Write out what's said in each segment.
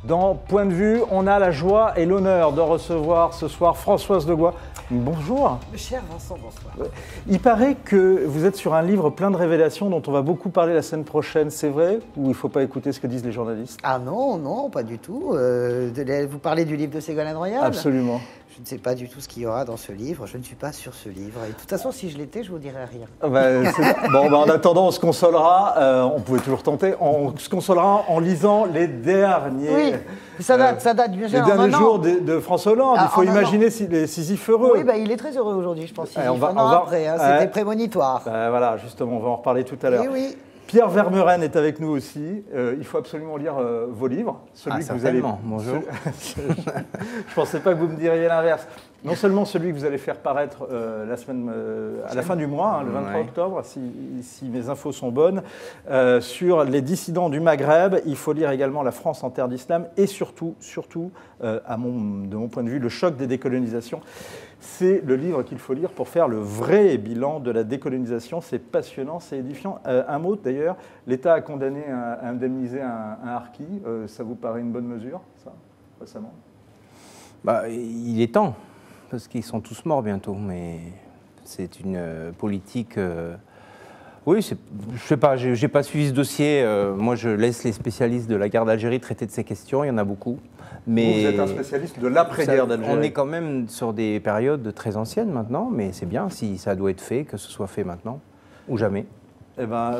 Dans Point de vue, on a la joie et l'honneur de recevoir ce soir Françoise Degois. Bonjour. Cher Vincent, bonsoir. Il paraît que vous êtes sur un livre plein de révélations dont on va beaucoup parler la semaine prochaine, c'est vrai? Ou il ne faut pas écouter ce que disent les journalistes? Ah non, non, pas du tout. Vous parlez du livre de Ségolène Royal? Absolument. Je ne sais pas du tout ce qu'il y aura dans ce livre. Je ne suis pas sur ce livre. Et de toute façon, si je l'étais, je vous dirais rien. En attendant, on se consolera. On pouvait toujours tenter. On se consolera en lisant les derniers. Oui, ça date bien sûr. Les derniers jours de François Hollande. Il faut imaginer les Sisyphe heureux. Oui, il est très heureux aujourd'hui, je pense. Après, c'était prémonitoire. Voilà, justement, on va en reparler tout à l'heure. Oui. Pierre Vermeuren est avec nous aussi. Il faut absolument lire vos livres. Celui que vous allez. Bonjour. Je ne pensais pas que vous me diriez l'inverse. Non seulement celui que vous allez faire paraître à la fin du mois, le 23 octobre, si mes infos sont bonnes, sur les dissidents du Maghreb. Il faut lire également La France en terre d'islam et surtout, de mon point de vue, Le choc des décolonisations. C'est le livre qu'il faut lire pour faire le vrai bilan de la décolonisation. C'est passionnant, c'est édifiant. Un mot d'ailleurs, l'État a condamné à indemniser un harki. Ça vous paraît une bonne mesure, ça, récemment? Il est temps, parce qu'ils sont tous morts bientôt, mais c'est une politique... Oui, je ne sais pas, je n'ai pas suivi ce dossier. Moi, je laisse les spécialistes de la guerre d'Algérie traiter de ces questions, il y en a beaucoup. Mais vous êtes un spécialiste de l'après-guerre d'Algérie. On est quand même sur des périodes très anciennes maintenant, mais c'est bien si ça doit être fait, que ce soit fait maintenant ou jamais. Eh ben,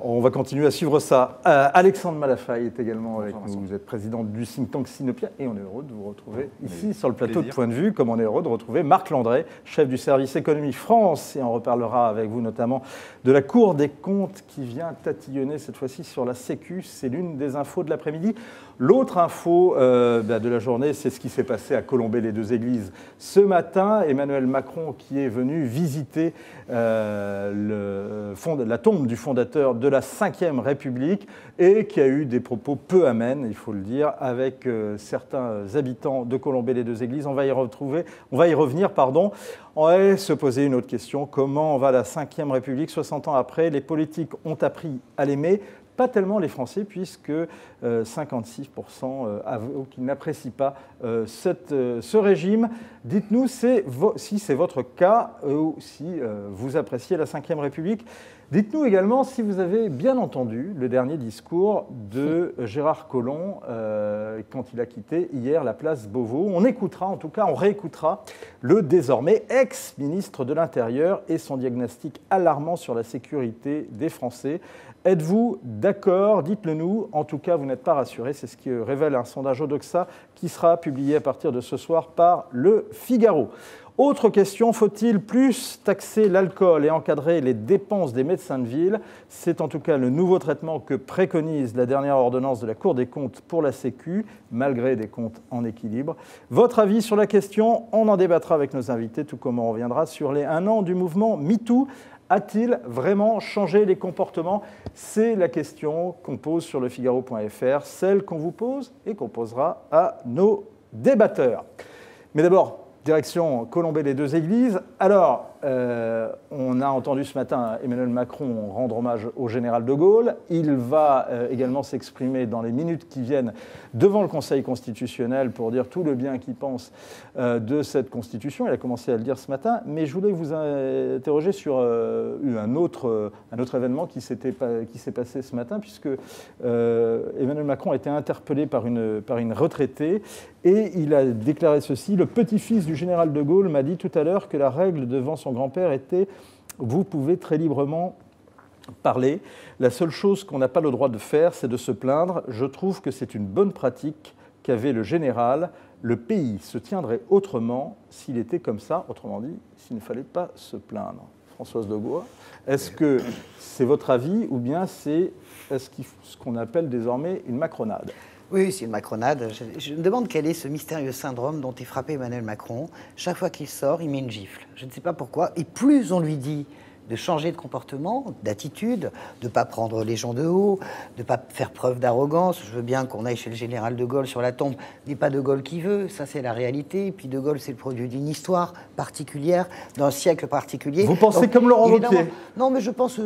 on va continuer à suivre ça. Alexandre Malafaille est également avec nous. Vous êtes président du think tank Sinopia et on est heureux de vous retrouver ici sur le plateau de Point de vue, comme on est heureux de retrouver Marc Landré, chef du service économie France. Et on reparlera avec vous notamment de la Cour des comptes qui vient tatillonner cette fois-ci sur la Sécu. C'est l'une des infos de l'après-midi. L'autre info de la journée, c'est ce qui s'est passé à Colombey-les-Deux-Églises. Ce matin, Emmanuel Macron qui est venu visiter la tombe du fondateur de la Ve République et qui a eu des propos peu amènes, il faut le dire, avec certains habitants de Colombey-les-Deux-Églises. On va y revenir. On va se poser une autre question. Comment va la Ve République 60 ans après? Les politiques ont appris à l'aimer. Pas tellement les Français, puisque 56% avouent qu'ils n'apprécient pas ce régime. Dites-nous si c'est votre cas ou si vous appréciez la Ve République. Dites-nous également si vous avez bien entendu le dernier discours de Gérard Collomb quand il a quitté hier la place Beauvau. On réécoutera le désormais ex-ministre de l'Intérieur et son diagnostic alarmant sur la sécurité des Français. Êtes-vous d'accord? Dites-le nous. En tout cas, vous n'êtes pas rassurés. C'est ce que révèle un sondage Odoxa qui sera publié à partir de ce soir par Le Figaro. Autre question, faut-il plus taxer l'alcool et encadrer les dépenses des médecins de ville? C'est en tout cas le nouveau traitement que préconise la dernière ordonnance de la Cour des comptes pour la Sécu, malgré des comptes en équilibre. Votre avis sur la question? On en débattra avec nos invités, tout comme on reviendra sur les 1 an du mouvement MeToo. A-t-il vraiment changé les comportements? C'est la question qu'on pose sur lefigaro.fr, celle qu'on vous pose et qu'on posera à nos débatteurs. Mais d'abord, direction Colombey-les-Deux-Églises. Alors, on a entendu ce matin Emmanuel Macron rendre hommage au général de Gaulle. Il va également s'exprimer dans les minutes qui viennent devant le Conseil constitutionnel pour dire tout le bien qu'il pense de cette Constitution. Il a commencé à le dire ce matin, mais je voulais vous interroger sur un autre événement qui s'est passé ce matin, puisque Emmanuel Macron a été interpellé par une retraitée et il a déclaré ceci: le petit-fils du général de Gaulle m'a dit tout à l'heure que la règle devant son grand-père était « vous pouvez très librement parler. La seule chose qu'on n'a pas le droit de faire, c'est de se plaindre. Je trouve que c'est une bonne pratique qu'avait le général. Le pays se tiendrait autrement s'il était comme ça, autrement dit, s'il ne fallait pas se plaindre. » Françoise Degois, est-ce que c'est votre avis ou bien c'est ce qu'on appelle désormais une macronade? Oui, c'est une macronade. Je me demande quel est ce mystérieux syndrome dont est frappé Emmanuel Macron. Chaque fois qu'il sort, il met une gifle. Je ne sais pas pourquoi. Et plus on lui dit de changer de comportement, d'attitude, de ne pas prendre les gens de haut, de ne pas faire preuve d'arrogance. Je veux bien qu'on aille chez le général de Gaulle sur la tombe, n'est pas de Gaulle qui veut, ça c'est la réalité. Et puis de Gaulle, c'est le produit d'une histoire particulière, d'un siècle particulier. Vous pensez comme Laurent Wauquiez? Non, mais je pense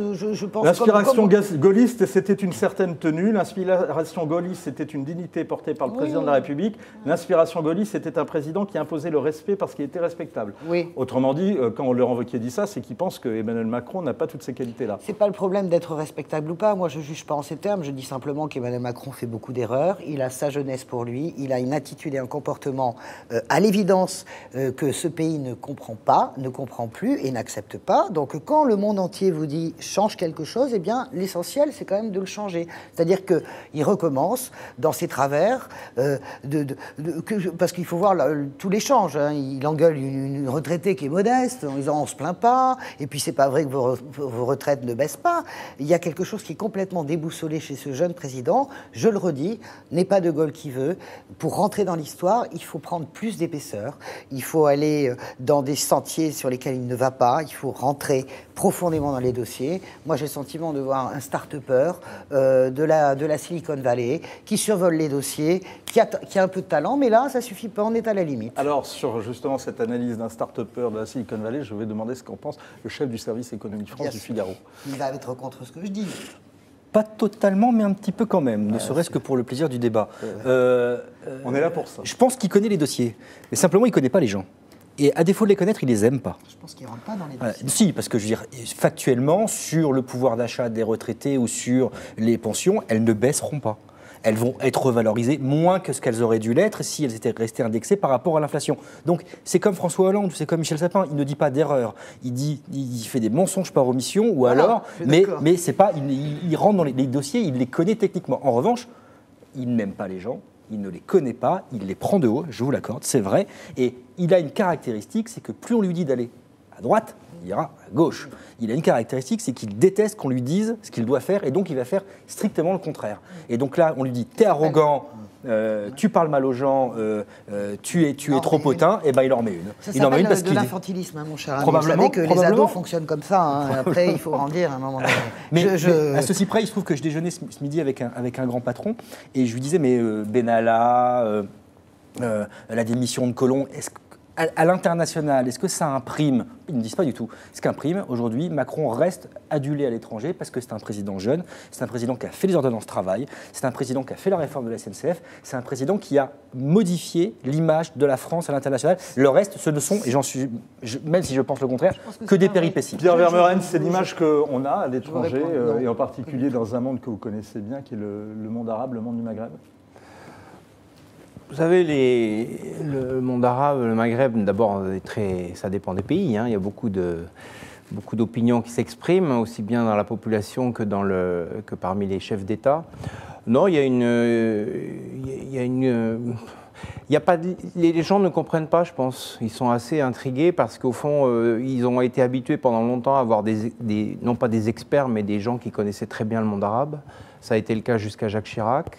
l'inspiration gaulliste, c'était une certaine tenue. L'inspiration gaulliste, c'était une dignité portée par le président de la République. L'inspiration gaulliste, c'était un président qui imposait le respect parce qu'il était respectable. Oui. Autrement dit, quand Laurent Wauquiez dit ça, c'est qu'il pense que Emmanuel Macron n'a pas toutes ces qualités-là. C'est pas le problème d'être respectable ou pas. Moi, je juge pas en ces termes. Je dis simplement qu'Emmanuel Macron fait beaucoup d'erreurs. Il a sa jeunesse pour lui. Il a une attitude et un comportement, à l'évidence, que ce pays ne comprend pas, ne comprend plus et n'accepte pas. Donc, quand le monde entier vous dit change quelque chose, eh bien, l'essentiel, c'est quand même de le changer. C'est-à-dire qu'il recommence dans ses travers, parce qu'il faut voir tous les changes. Hein. Il engueule une retraitée qui est modeste en disant on se plaint pas, et puis c'est pas vrai que vos retraites ne baissent pas. Il y a quelque chose qui est complètement déboussolé chez ce jeune président. Je le redis, n'est pas de Gaulle qui veut. Pour rentrer dans l'histoire, il faut prendre plus d'épaisseur. Il faut aller dans des sentiers sur lesquels il ne va pas. Il faut rentrer profondément dans les dossiers. Moi, j'ai le sentiment de voir un start-upper de la Silicon Valley qui survole les dossiers, qui a un peu de talent, mais là, ça suffit pas, on est à la limite. Alors, sur justement cette analyse d'un start-upper de la Silicon Valley, je vais demander ce qu'en pense le chef du service économie France du Figaro. Il va être contre ce que je dis. Pas totalement, mais un petit peu quand même, ne serait-ce que pour le plaisir du débat. On est là pour ça. Je pense qu'il connaît les dossiers, mais simplement, il ne connaît pas les gens. Et à défaut de les connaître, il les aime pas. Je pense qu'il ne rentre pas dans les dossiers. Si, parce que je veux dire, factuellement, sur le pouvoir d'achat des retraités ou sur les pensions, elles ne baisseront pas. Elles vont être revalorisées moins que ce qu'elles auraient dû l'être si elles étaient restées indexées par rapport à l'inflation. Donc c'est comme François Hollande, c'est comme Michel Sapin, il ne dit pas d'erreur, il fait des mensonges par omission, ou alors, mais c'est pas, il rentre dans les dossiers, il les connaît techniquement. En revanche, il n'aime pas les gens. Il ne les connaît pas, il les prend de haut, je vous l'accorde, c'est vrai. Et il a une caractéristique, c'est que plus on lui dit d'aller à droite, il ira à gauche. Il a une caractéristique, c'est qu'il déteste qu'on lui dise ce qu'il doit faire, et donc il va faire strictement le contraire. Et donc là, on lui dit, t'es arrogant, tu parles mal aux gens, tu es trop potin, et ben il en met une. Ça il en met une parce de l'infantilisme, mon cher ami. Probablement. Vous savez que les ados fonctionnent comme ça. Hein. Après, il faut grandir à un moment donné. Mais à ceci près, il se trouve que je déjeunais ce midi avec un grand patron, et je lui disais, mais Benalla, la démission de Collomb, est-ce que à l'international, est-ce que ça imprime? Ils ne disent pas du tout. Ce qu'imprime, aujourd'hui, Macron reste adulé à l'étranger parce que c'est un président jeune, c'est un président qui a fait les ordonnances travail, c'est un président qui a fait la réforme de la SNCF, c'est un président qui a modifié l'image de la France à l'international. Le reste, ce ne sont, et même si je pense le contraire, que des péripéties. Pierre Vermeuren, c'est l'image qu'on a à l'étranger, et en particulier dans un monde que vous connaissez bien, qui est le monde arabe, le monde du Maghreb. Vous savez, le monde arabe, le Maghreb, d'abord, ça dépend des pays. Hein. Il y a beaucoup d'opinions qui s'expriment, aussi bien dans la population que parmi les chefs d'État. Non, les gens ne comprennent pas, je pense. Ils sont assez intrigués parce qu'au fond, ils ont été habitués pendant longtemps à avoir non pas des experts, mais des gens qui connaissaient très bien le monde arabe. Ça a été le cas jusqu'à Jacques Chirac.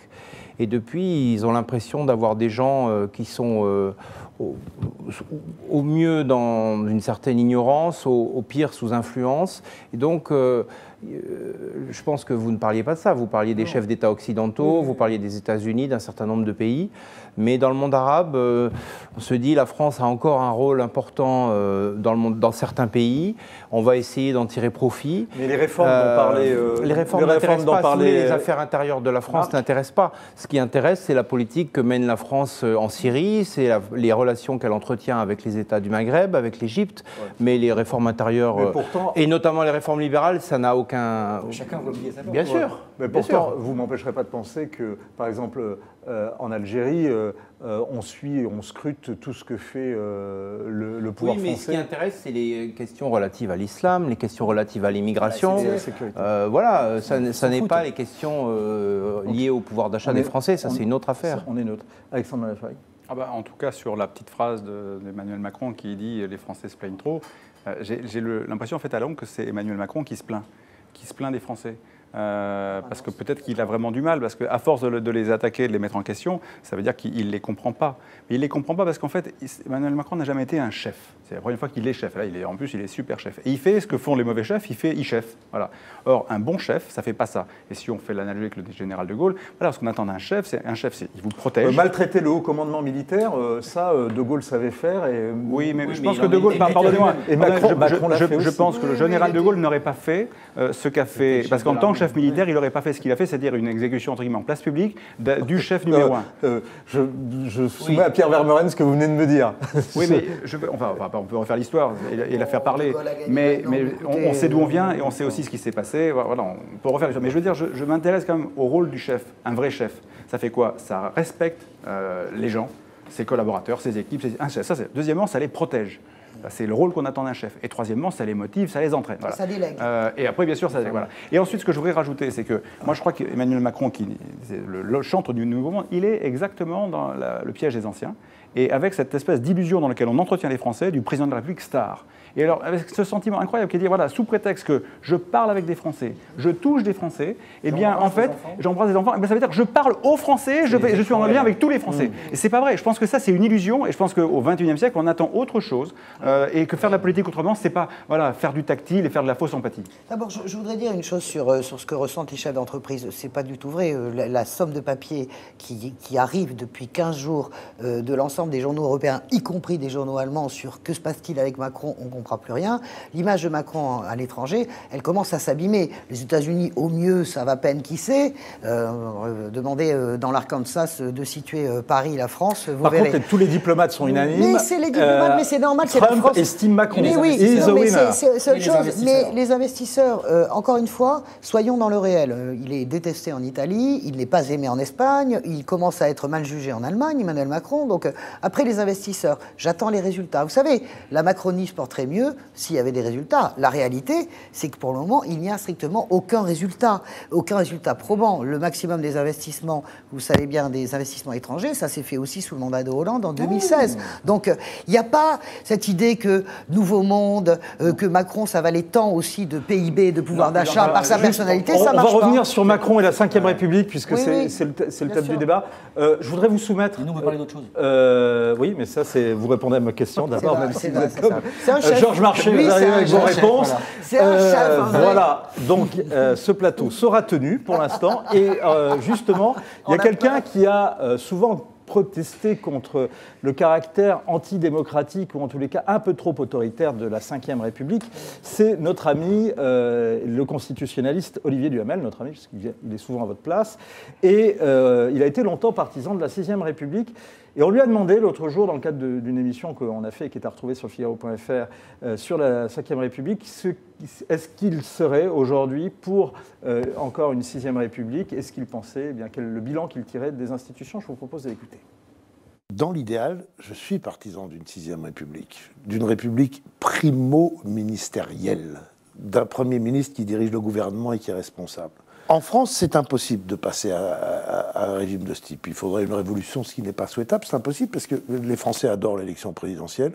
Et depuis, ils ont l'impression d'avoir des gens qui sont au mieux dans une certaine ignorance, au pire sous influence. Et donc, je pense que vous ne parliez pas de ça. Vous parliez des chefs d'État occidentaux, vous parliez des États-Unis, d'un certain nombre de pays. Mais dans le monde arabe, on se dit la France a encore un rôle important dans certains pays. On va essayer d'en tirer profit. Mais les réformes dont parlait... les réformes n'intéressent pas. Les affaires intérieures de la France n'intéressent pas. Ce qui intéresse, c'est la politique que mène la France en Syrie, c'est les relations qu'elle entretient avec les États du Maghreb, avec l'Égypte. Ouais. Mais les réformes intérieures, pourtant, et notamment les réformes libérales, ça n'a aucun... Chacun va oublier ça. Bien sûr. Mais pourtant, vous ne m'empêcherez pas de penser que, par exemple, en Algérie, on scrute tout ce que fait le pouvoir français. Oui, mais ce qui intéresse, c'est les questions relatives à l'islam, les questions relatives à l'immigration. Voilà, ça n'est pas les questions liées au pouvoir d'achat des Français, ça c'est une autre affaire. On est neutre. Alexandre Malafaille. En tout cas, sur la petite phrase d'Emmanuel Macron qui dit « les Français se plaignent trop », j'ai l'impression en fait à longue que c'est Emmanuel Macron qui se plaint des Français. Parce que peut-être qu'il a vraiment du mal, parce qu'à force de les attaquer, de les mettre en question, ça veut dire qu'il ne les comprend pas. Mais il ne les comprend pas parce qu'en fait, Emmanuel Macron n'a jamais été un chef. C'est la première fois qu'il est chef. Là, en plus, il est super chef. Et il fait ce que font les mauvais chefs, il chef. Voilà. Or, un bon chef, ça ne fait pas ça. Et si on fait l'analogie avec le général de Gaulle, voilà, ce qu'on attend d'un chef, il vous protège. Maltraiter le haut commandement militaire, ça, de Gaulle savait faire. Et... Oui, mais je pense que de Gaulle, pardonnez-moi, je pense que le général de Gaulle n'aurait pas fait ce qu'a fait, parce qu'en tant que chef militaire, il n'aurait pas fait ce qu'il a fait, c'est-à-dire une exécution entre guillemets en place publique du chef numéro 1. Je soumets à Pierre Vermeuren ce que vous venez de me dire. Oui, mais on peut refaire l'histoire et la faire parler, mais on sait d'où on vient et on sait aussi ce qui s'est passé. Voilà, on peut refaire l'histoire. Mais je veux dire, je m'intéresse quand même au rôle du chef, un vrai chef. Ça fait quoi? Ça respecte les gens, ses collaborateurs, ses équipes. Deuxièmement, ça les protège. C'est le rôle qu'on attend d'un chef. Et troisièmement, ça les motive, ça les entraîne. Voilà. Ça délègue. Et après, bien sûr, ça délègue. Voilà. Et ensuite, ce que je voudrais rajouter, c'est que moi, je crois qu'Emmanuel Macron, c'est le chantre du nouveau monde, il est exactement dans le piège des anciens. Et avec cette espèce d'illusion dans laquelle on entretient les Français du président de la République star. Et alors, avec ce sentiment incroyable qui est de dire, voilà, sous prétexte que je parle avec des Français, je touche des Français, eh bien, en fait, j'embrasse des enfants, eh bien, ça veut dire que je parle aux Français, je suis en lien avec tous les Français. Et c'est pas vrai. Je pense que ça, c'est une illusion. Et je pense qu'au XXIe siècle, on attend autre chose. Et que faire de la politique autrement, c'est pas, voilà, faire du tactile et faire de la fausse empathie. D'abord, je voudrais dire une chose sur ce que ressentent les chefs d'entreprise. C'est pas du tout vrai. La somme de papier qui arrive depuis 15 jours de l'ensemble des journaux européens, y compris des journaux allemands, sur que se passe-t-il avec Macron, on comprend plus rien. L'image de Macron à l'étranger, elle commence à s'abîmer. Les États-Unis, au mieux, ça va peine qui sait. Demandez dans l'Arkansas de situer Paris, la France, vous verrez. Par contre, tous les diplomates sont unanimes. Mais c'est les diplomates, mais c'est normal. C'est la Trump France. estime Macron. Mais oui, He's a winner. c'est autre chose. Mais les investisseurs, encore une fois, soyons dans le réel. Il est détesté en Italie, il n'est pas aimé en Espagne, il commence à être mal jugé en Allemagne, Emmanuel Macron. Donc, après les investisseurs, j'attends les résultats. Vous savez, la Macronie se porterait mieux s'il y avait des résultats. La réalité, c'est que pour le moment, il n'y a strictement aucun résultat probant. Le maximum des investissements, vous savez bien, des investissements étrangers, ça s'est fait aussi sous le mandat de Hollande en 2016. Donc, il n'y a pas cette idée que nouveau monde, que Macron, ça valait tant aussi de PIB, de pouvoir d'achat par sa personnalité, ça marche pas. On va revenir sur Macron et la Ve République, puisque c'est le thème du débat. Je voudrais vous soumettre... Nous, on va parler d'autre chose. Oui, mais ça, vous répondez à ma question d'abord, même si vous êtes comme Georges Marchais, vous arrivez avec vos réponses. C'est un chef. Voilà, donc ce plateau sera tenu pour l'instant. Et justement, il y a quelqu'un qui a souvent protesté contre le caractère antidémocratique, ou en tous les cas un peu trop autoritaire de la Ve République. C'est notre ami, le constitutionnaliste Olivier Duhamel, notre ami, puisqu'il est souvent à votre place. Et il a été longtemps partisan de la VIe République. Et on lui a demandé l'autre jour, dans le cadre d'une émission qu'on a fait et qui est à retrouver sur Figaro.fr, sur la Ve République, est-ce qu'il serait aujourd'hui pour encore une VIe République? Est-ce qu'il pensait, le bilan qu'il tirait des institutions? Je vous propose de l'écouter. Dans l'idéal, je suis partisan d'une VIe République, d'une République primo-ministérielle, d'un Premier ministre qui dirige le gouvernement et qui est responsable. En France, c'est impossible de passer à un régime de ce type. Il faudrait une révolution, ce qui n'est pas souhaitable. C'est impossible parce que les Français adorent l'élection présidentielle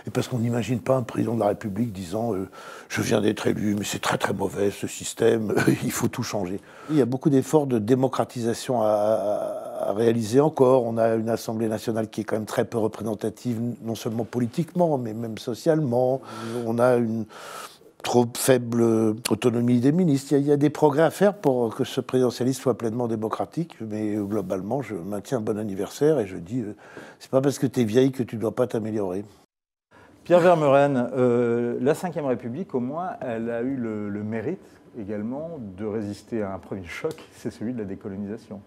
et parce qu'on n'imagine pas un président de la République disant « je viens d'être élu, mais c'est très très mauvais ce système, il faut tout changer ». Il y a beaucoup d'efforts de démocratisation à réaliser encore. On a une Assemblée nationale qui est quand même très peu représentative, non seulement politiquement, mais même socialement. On a une trop faible autonomie des ministres. Il y a des progrès à faire pour que ce présidentialisme soit pleinement démocratique, mais globalement, je maintiens un bon anniversaire et je dis, c'est pas parce que tu es vieille que tu ne dois pas t'améliorer. Pierre Vermeuren, la Ve République, au moins, elle a eu le mérite également de résister à un premier choc, c'est celui de la décolonisation.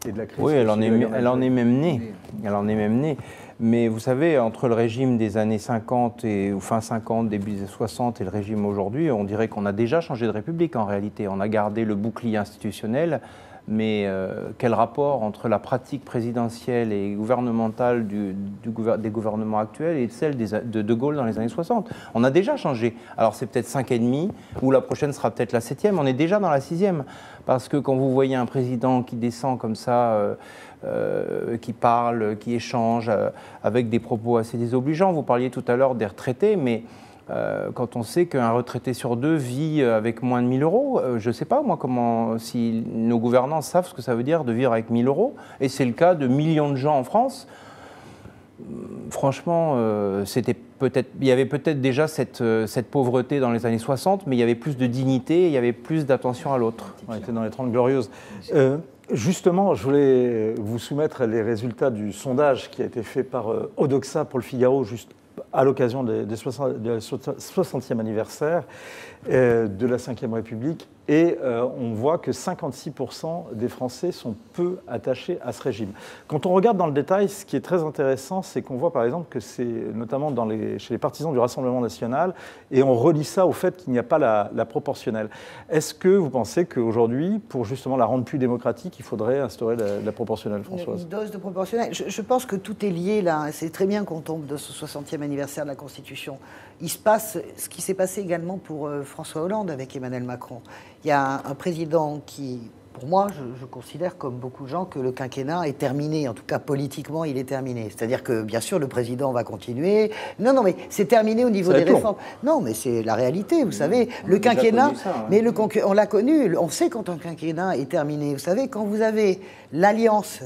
Et de la crise. Oui, elle en est même née. Elle en est même née. Mais vous savez, entre le régime des années 50 ou fin 50, début des 60 et le régime aujourd'hui, on dirait qu'on a déjà changé de république en réalité. On a gardé le bouclier institutionnel, mais quel rapport entre la pratique présidentielle et gouvernementale des gouvernements actuels et celle de De Gaulle dans les années 60? On a déjà changé. Alors c'est peut-être 5,5, ou la prochaine sera peut-être la 7e, on est déjà dans la 6e. Parce que quand vous voyez un président qui descend comme ça, qui parle, qui échange, avec des propos assez désobligeants, vous parliez tout à l'heure des retraités, mais quand on sait qu'un retraité sur deux vit avec moins de 1 000 euros, je ne sais pas moi si nos gouvernants savent ce que ça veut dire de vivre avec 1 000 euros, et c'est le cas de millions de gens en France. Franchement, il y avait peut-être déjà cette pauvreté dans les années 60, mais il y avait plus de dignité, il y avait plus d'attention à l'autre. On était dans les 30 glorieuses. Justement, je voulais vous soumettre les résultats du sondage qui a été fait par Odoxa pour le Figaro, juste à l'occasion du 60e anniversaire de la Ve République. Et on voit que 56% des Français sont peu attachés à ce régime. Quand on regarde dans le détail, ce qui est très intéressant, c'est qu'on voit par exemple que c'est notamment chez les partisans du Rassemblement national, et on relie ça au fait qu'il n'y a pas la proportionnelle. Est-ce que vous pensez qu'aujourd'hui, pour justement la rendre plus démocratique, il faudrait instaurer la proportionnelle, Françoise ? Une dose de proportionnelle. Je pense que tout est lié là. C'est très bien qu'on tombe de ce 60e anniversaire de la Constitution. Il se passe ce qui s'est passé également pour François Hollande avec Emmanuel Macron. Il y a un président qui, pour moi, je considère comme beaucoup de gens que le quinquennat est terminé. En tout cas, politiquement, il est terminé. C'est-à-dire que, bien sûr, le président va continuer. Non, mais c'est terminé au niveau des réformes. Non, mais c'est la réalité, vous savez. Le quinquennat, mais on l'a connu. On sait quand un quinquennat est terminé. Vous savez, quand vous avez l'alliance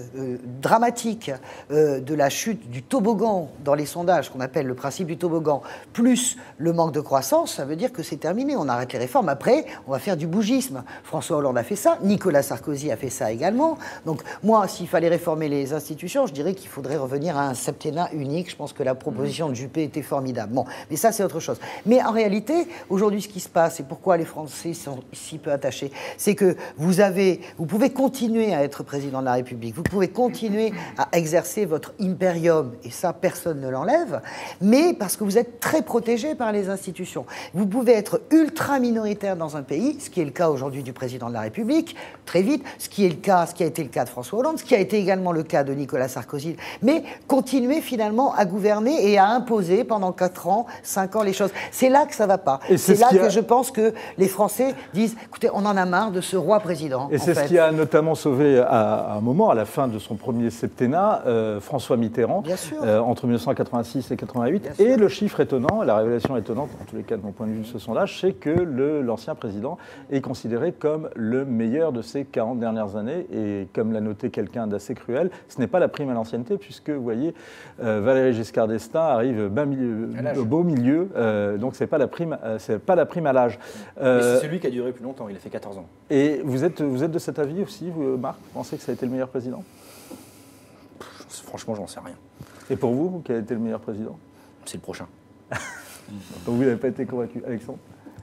dramatique de la chute du toboggan dans les sondages, qu'on appelle le principe du toboggan, plus le manque de croissance, ça veut dire que c'est terminé. On arrête les réformes. Après, on va faire du bougisme. François Hollande a fait ça. Nicolas Sarkozy a fait ça également. Donc, moi, s'il fallait réformer les institutions, je dirais qu'il faudrait revenir à un septennat unique. Je pense que la proposition de Juppé était formidable. Bon, mais ça, c'est autre chose. Mais en réalité, aujourd'hui, ce qui se passe, et pourquoi les Français sont si peu attachés, c'est que vous pouvez continuer à être président de la République, vous pouvez continuer à exercer votre impérium, et ça, personne ne l'enlève, mais parce que vous êtes très protégé par les institutions. Vous pouvez être ultra minoritaire dans un pays, ce qui est le cas aujourd'hui du président de la République, très vite, ce qui a été le cas de François Hollande, ce qui a été également le cas de Nicolas Sarkozy, mais continuer finalement à gouverner et à imposer pendant 4 ans, 5 ans les choses. C'est là que ça ne va pas. C'est là que je pense que les Français disent, écoutez, on en a marre de ce roi président. Et c'est ce qui a notamment sauvé à un moment, à la fin de son premier septennat, François Mitterrand, entre 1986 et 88. Et le chiffre étonnant, la révélation étonnante, en tous les cas de mon point de vue de ce sondage, c'est que l'ancien président est considéré comme le meilleur de ces 40 dernières années. Et comme l'a noté quelqu'un d'assez cruel, ce n'est pas la prime à l'ancienneté, puisque vous voyez, Valéry Giscard d'Estaing arrive au beau milieu, donc c'est pas la prime à l'âge. Mais c'est celui qui a duré plus longtemps, il a fait 14 ans. Et vous êtes de cet avis aussi, vous, Marc? Vous pensez que ça a été le meilleur président? Franchement, j'en sais rien. Et pour vous, quel a été le meilleur président? C'est le prochain. Donc vous n'avez pas été convaincu, Alexandre?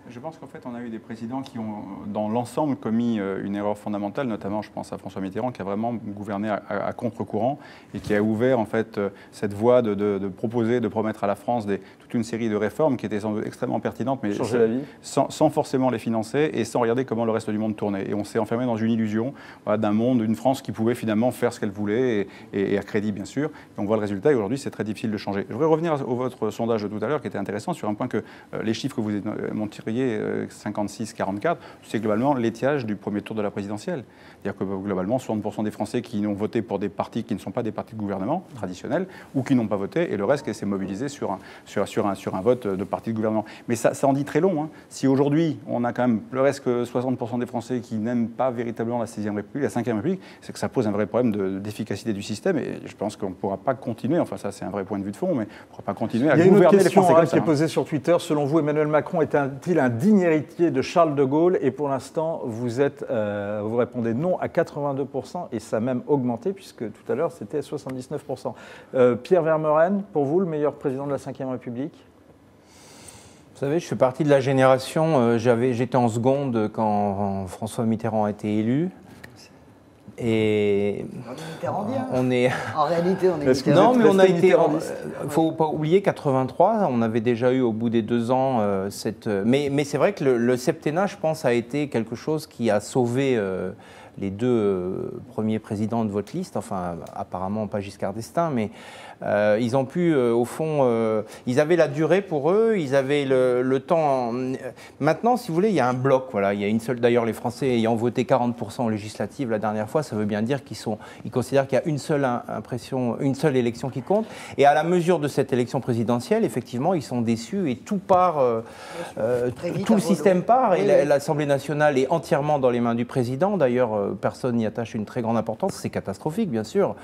Je pense qu'en fait, on a eu des présidents qui ont, dans l'ensemble, commis une erreur fondamentale, notamment, je pense à François Mitterrand, qui a vraiment gouverné à contre-courant et qui a ouvert, en fait, cette voie de proposer, de promettre à la France toute une série de réformes qui étaient extrêmement pertinentes, mais changer la vie. Sans forcément les financer et sans regarder comment le reste du monde tournait. Et on s'est enfermé dans une illusion d'un monde, d'une France qui pouvait finalement faire ce qu'elle voulait et à crédit, bien sûr. Et on voit le résultat et aujourd'hui, c'est très difficile de changer. Je voudrais revenir à votre sondage de tout à l'heure qui était intéressant sur un point que les chiffres que vous montriez 56-44, c'est globalement l'étiage du premier tour de la présidentielle. C'est-à-dire que globalement, 60% des Français qui ont voté pour des partis qui ne sont pas des partis de gouvernement traditionnels ou qui n'ont pas voté, et le reste qui s'est mobilisé sur un vote de parti de gouvernement. Mais ça en dit très long. Hein. Si aujourd'hui, on a quand même presque 60% des Français qui n'aiment pas véritablement la 6e République, la 5e République, c'est que ça pose un vrai problème d'efficacité du système, et je pense qu'on ne pourra pas continuer, enfin ça c'est un vrai point de vue de fond, mais on ne pourra pas continuer à gouverner les Français comme ça. Il y a une autre question qui est posée sur Twitter. Selon vous, Emmanuel Macron est-il un digne héritier de Charles de Gaulle? Et pour l'instant, vous répondez non à 82%, et ça a même augmenté, puisque tout à l'heure, c'était 79%. Pierre Vermeuren, pour vous, le meilleur président de la Ve République? Vous savez, je fais partie de la génération, j'étais en seconde quand François Mitterrand a été élu. Et on est en réalité, on est non, mais on a été. Il faut pas oublier 83. On avait déjà eu au bout des 2 ans cette. Mais c'est vrai que le septennat, je pense, a été quelque chose qui a sauvé les 2 premiers présidents de votre liste. Enfin, apparemment pas Giscard d'Estaing, mais ils ont pu, au fond, ils avaient la durée pour eux, ils avaient le temps. Maintenant, si vous voulez, il y a un bloc. Voilà, il y a une seule. D'ailleurs, les Français ayant voté 40% aux législatives la dernière fois, ça veut bien dire qu'ils considèrent qu'il y a une seule élection qui compte. Et à la mesure de cette élection présidentielle, effectivement, ils sont déçus et tout part, tout le système part. Et l'Assemblée nationale est entièrement dans les mains du président. D'ailleurs, personne n'y attache une très grande importance. C'est catastrophique, bien sûr,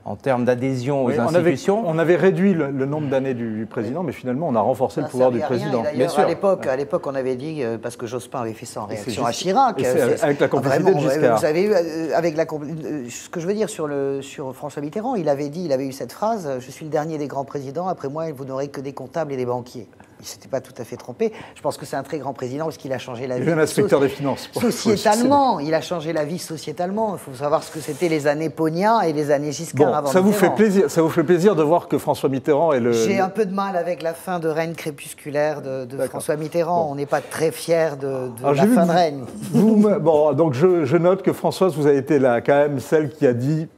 en termes d'adhésion aux Oui, institutions. on avait réduit le nombre d'années du président, mais finalement, on a renforcé le pouvoir du président. Bien sûr. À l'époque, on avait dit, parce que Jospin avait fait ça en réaction à Chirac. Avec la complicité de Giscard. Vous avez eu, ce que je veux dire sur François Mitterrand, il avait eu cette phrase, je suis le dernier des grands présidents, après moi, vous n'aurez que des comptables et des banquiers. Il ne s'était pas tout à fait trompé. Je pense que c'est un très grand président parce qu'il a changé la vie. Il est un inspecteur des finances. Sociétalement, il a changé la vie sociétalement. Il faut savoir ce que c'était les années Pognat et les années Giscard avant ça vous fait plaisir de voir que François Mitterrand est le... J'ai un peu de mal avec la fin de règne crépusculaire de François Mitterrand. Bon. On n'est pas très fiers de la fin de règne. Donc je note que Françoise, vous avez été là, quand même celle qui a dit...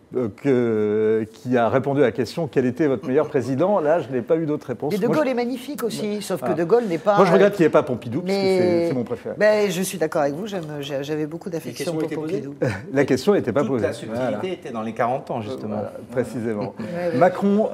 qui a répondu à la question quel était votre meilleur président. Là, je n'ai pas eu d'autre réponse. Et De Gaulle est magnifique aussi, sauf que De Gaulle n'est pas... Moi, je regrette qu'il n'y ait pas Pompidou, parce que c'est mon préféré. Mais je suis d'accord avec vous, j'avais beaucoup d'affection pour Pompidou. La question n'était pas posée. La subtilité était dans les 40 ans, justement. Voilà, précisément. Macron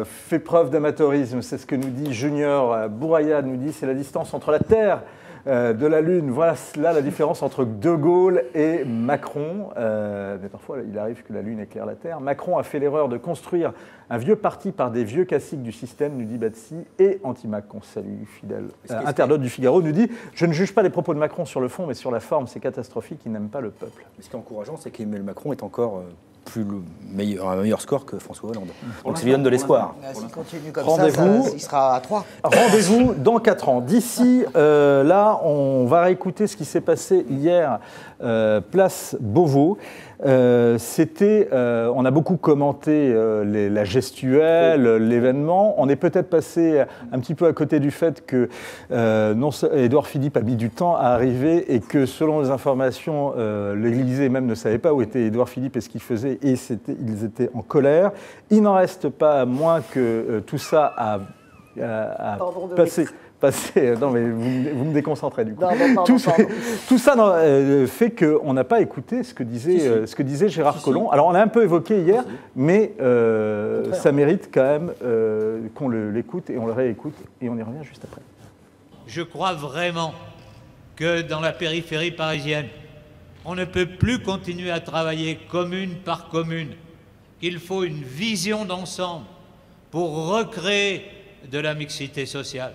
fait preuve d'amateurisme, c'est ce que nous dit Junior Bouraya, nous dit c'est la distance entre la Terre de la Lune. Voilà là la différence entre De Gaulle et Macron. Mais parfois, il arrive que la Lune éclaire la Terre. Macron a fait l'erreur de construire un vieux parti par des vieux classiques du système, nous dit Batsi, et Antimac, qu'on salue, fidèle. Internaute du Figaro nous dit « Je ne juge pas les propos de Macron sur le fond, mais sur la forme, c'est catastrophique, il n'aime pas le peuple. » Ce qui est encourageant, c'est qu'Emmanuel Macron est encore... un meilleur score que François Hollande. Donc ça lui donne de l'espoir. S'il continue comme ça, il sera à 3. Rendez-vous dans 4 ans. D'ici là, on va réécouter ce qui s'est passé hier, place Beauvau. On a beaucoup commenté la gestuelle, l'événement. On est peut-être passé un petit peu à côté du fait que Édouard Philippe a mis du temps à arriver et que selon les informations, l'Élysée même ne savait pas où était Édouard Philippe et ce qu'il faisait et ils étaient en colère. Il n'en reste pas moins que tout ça a passé. Non, mais vous me déconcentrez du coup. Tout ça fait qu'on n'a pas écouté ce que disait Gérard Collomb. Alors, on l'a un peu évoqué hier, mais ça mérite quand même qu'on l'écoute et on le réécoute et on y revient juste après. Je crois vraiment que dans la périphérie parisienne, on ne peut plus continuer à travailler commune par commune, qu'il faut une vision d'ensemble pour recréer de la mixité sociale.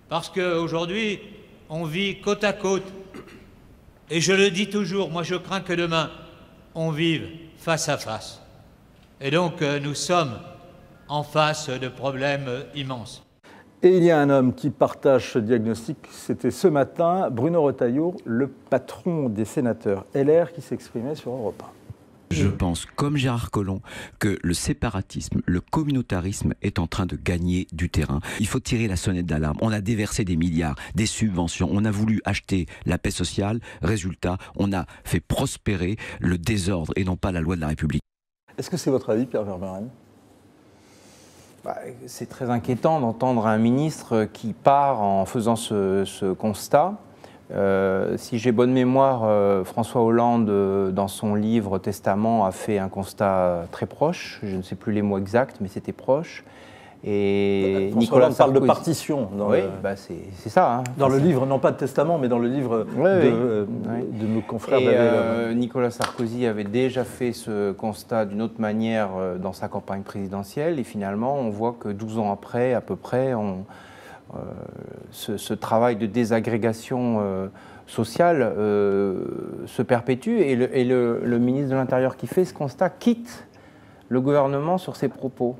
Parce qu'aujourd'hui, on vit côte à côte. Et je le dis toujours, moi je crains que demain, on vive face à face. Et donc, nous sommes en face de problèmes immenses. Et il y a un homme qui partage ce diagnostic, c'était ce matin, Bruno Retailleau, le patron des sénateurs LR, qui s'exprimait sur Europe 1. Je pense, comme Gérard Collomb, que le séparatisme, le communautarisme est en train de gagner du terrain. Il faut tirer la sonnette d'alarme. On a déversé des milliards, des subventions. On a voulu acheter la paix sociale. Résultat, on a fait prospérer le désordre et non pas la loi de la République. Est-ce que c'est votre avis, Pierre Vermeuren ? C'est très inquiétant d'entendre un ministre qui part en faisant ce constat. Si j'ai bonne mémoire, François Hollande, dans son livre Testament, a fait un constat très proche. Je ne sais plus les mots exacts, mais c'était proche. Et Nicolas Hollande parle de partition. C'est ça. Hein. Dans le livre, non pas de Testament, mais dans le livre de nos confrères. Nicolas Sarkozy avait déjà fait ce constat d'une autre manière dans sa campagne présidentielle. Et finalement, on voit que 12 ans après, à peu près, ce travail de désagrégation sociale se perpétue et le ministre de l'Intérieur qui fait ce constat quitte le gouvernement sur ses propos.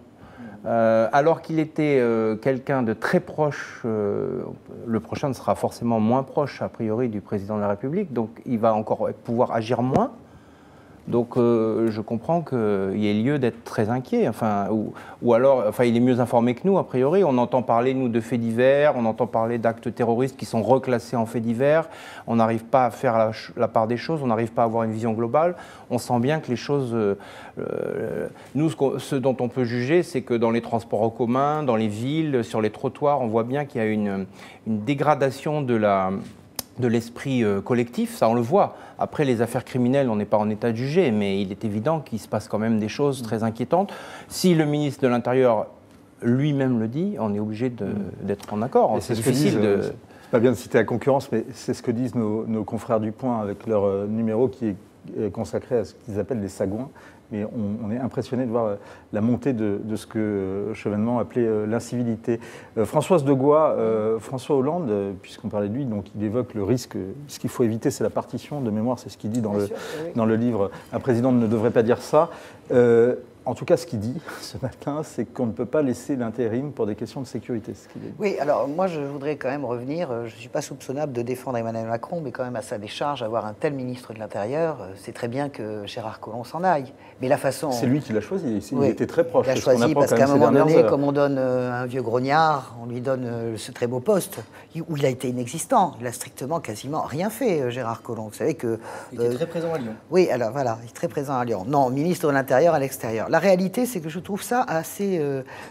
Alors qu'il était quelqu'un de très proche, le prochain sera forcément moins proche a priori du président de la République, donc il va encore pouvoir agir moins. Donc je comprends qu'il y ait lieu d'être très inquiet, ou alors il est mieux informé que nous, a priori. On entend parler, nous, de faits divers, on entend parler d'actes terroristes qui sont reclassés en faits divers, on n'arrive pas à faire la part des choses, on n'arrive pas à avoir une vision globale. On sent bien que les choses... nous, ce dont on peut juger, c'est que dans les transports en commun, dans les villes, sur les trottoirs, on voit bien qu'il y a une dégradation de l'esprit collectif, ça on le voit. Après, les affaires criminelles, on n'est pas en état de juger, mais il est évident qu'il se passe quand même des choses très inquiétantes. Si le ministre de l'Intérieur lui-même le dit, on est obligé d'être en accord. C'est difficile c'est pas bien de citer la concurrence, mais c'est ce que disent nos confrères du Point avec leur numéro qui est consacré à ce qu'ils appellent les sagouins. Mais on est impressionné de voir la montée de ce que Chevènement appelait l'incivilité. Françoise de Gois, François Hollande, puisqu'on parlait de lui, donc il évoque le risque. Ce qu'il faut éviter, c'est la partition. De mémoire, c'est ce qu'il dit dans le livre « Un président ne devrait pas dire ça ». En tout cas, ce qu'il dit ce matin, c'est qu'on ne peut pas laisser l'intérim pour des questions de sécurité. Oui, alors moi, je voudrais quand même revenir. Je ne suis pas soupçonnable de défendre Emmanuel Macron, mais quand même à sa décharge, avoir un tel ministre de l'Intérieur, c'est très bien que Gérard Collomb s'en aille. Mais la façon... C'est lui qui l'a choisi. Il était très proche. Il l'a choisi parce qu'à un moment donné, comme on donne un vieux grognard, on lui donne ce très beau poste, où il a été inexistant. Il a strictement quasiment rien fait, Gérard Collomb. Vous savez que... Il était très présent à Lyon. Oui, alors voilà, il est très présent à Lyon. Non, ministre de l'Intérieur à l'extérieur. La réalité, c'est que je trouve ça assez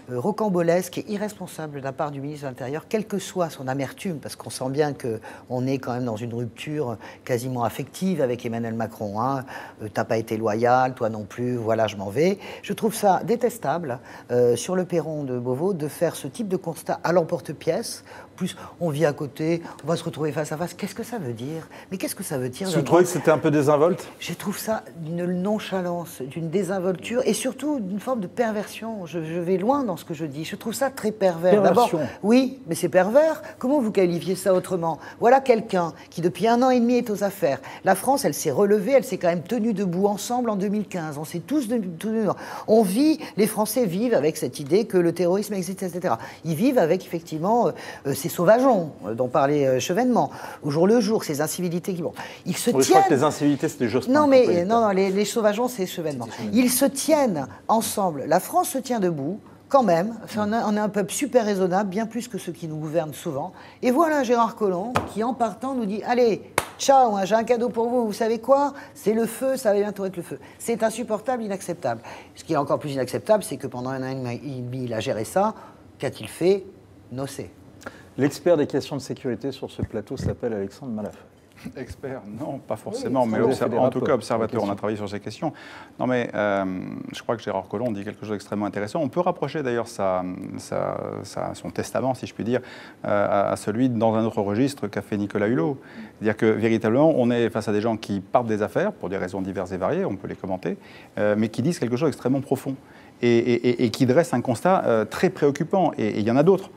rocambolesque et irresponsable de la part du ministre de l'Intérieur, quelle que soit son amertume, parce qu'on sent bien qu'on est quand même dans une rupture quasiment affective avec Emmanuel Macron. Hein. T'as pas été loyal, toi non plus, voilà, je m'en vais. Je trouve ça détestable, sur le perron de Beauvau, de faire ce type de constat à l'emporte-pièce. Plus, on vit à côté, on va se retrouver face à face. Qu'est-ce que ça veut dire? Mais qu'est-ce que ça veut dire? Tu trouves que c'était un peu désinvolte? Je trouve ça d'une nonchalance, d'une désinvolture et surtout d'une forme de perversion. Je vais loin dans ce que je dis. Je trouve ça très pervers. D'abord, oui, mais c'est pervers. Comment vous qualifiez ça autrement? Voilà quelqu'un qui, depuis 1 an et demi, est aux affaires. La France, elle s'est relevée, elle s'est quand même tenue debout ensemble en 2015. On s'est tous tenus. On vit, les Français vivent avec cette idée que le terrorisme existe, etc. Ils vivent avec, effectivement, ces sauvageons dont parlait Chevènement, au jour le jour, ces incivilités qui... Bon, ils se tiennent... Je crois que les incivilités, c'était Jospin. Non, mais non, les sauvageons, c'est Chevènement. Ils se tiennent ensemble. La France se tient debout, quand même. Enfin, on est un peuple super raisonnable, bien plus que ceux qui nous gouvernent souvent. Et voilà Gérard Collomb qui, en partant, nous dit « Allez, ciao, hein, j'ai un cadeau pour vous. Vous savez quoi? C'est le feu, ça va bientôt être le feu. » C'est insupportable, inacceptable. Ce qui est encore plus inacceptable, c'est que pendant 1 an et demi, il a géré ça. Qu'a-t-il fait? Nocé. L'expert des questions de sécurité sur ce plateau s'appelle Alexandre Malafaye. Expert, non, pas forcément, mais en tout cas observateur, on a travaillé sur ces questions. Non mais je crois que Gérard Collomb dit quelque chose d'extrêmement intéressant. On peut rapprocher d'ailleurs son testament, si je puis dire, à celui dans un autre registre qu'a fait Nicolas Hulot. C'est-à-dire que véritablement, on est face à des gens qui partent des affaires, pour des raisons diverses et variées, on peut les commenter, mais qui disent quelque chose d'extrêmement profond et qui dressent un constat très préoccupant. Et il y en a d'autres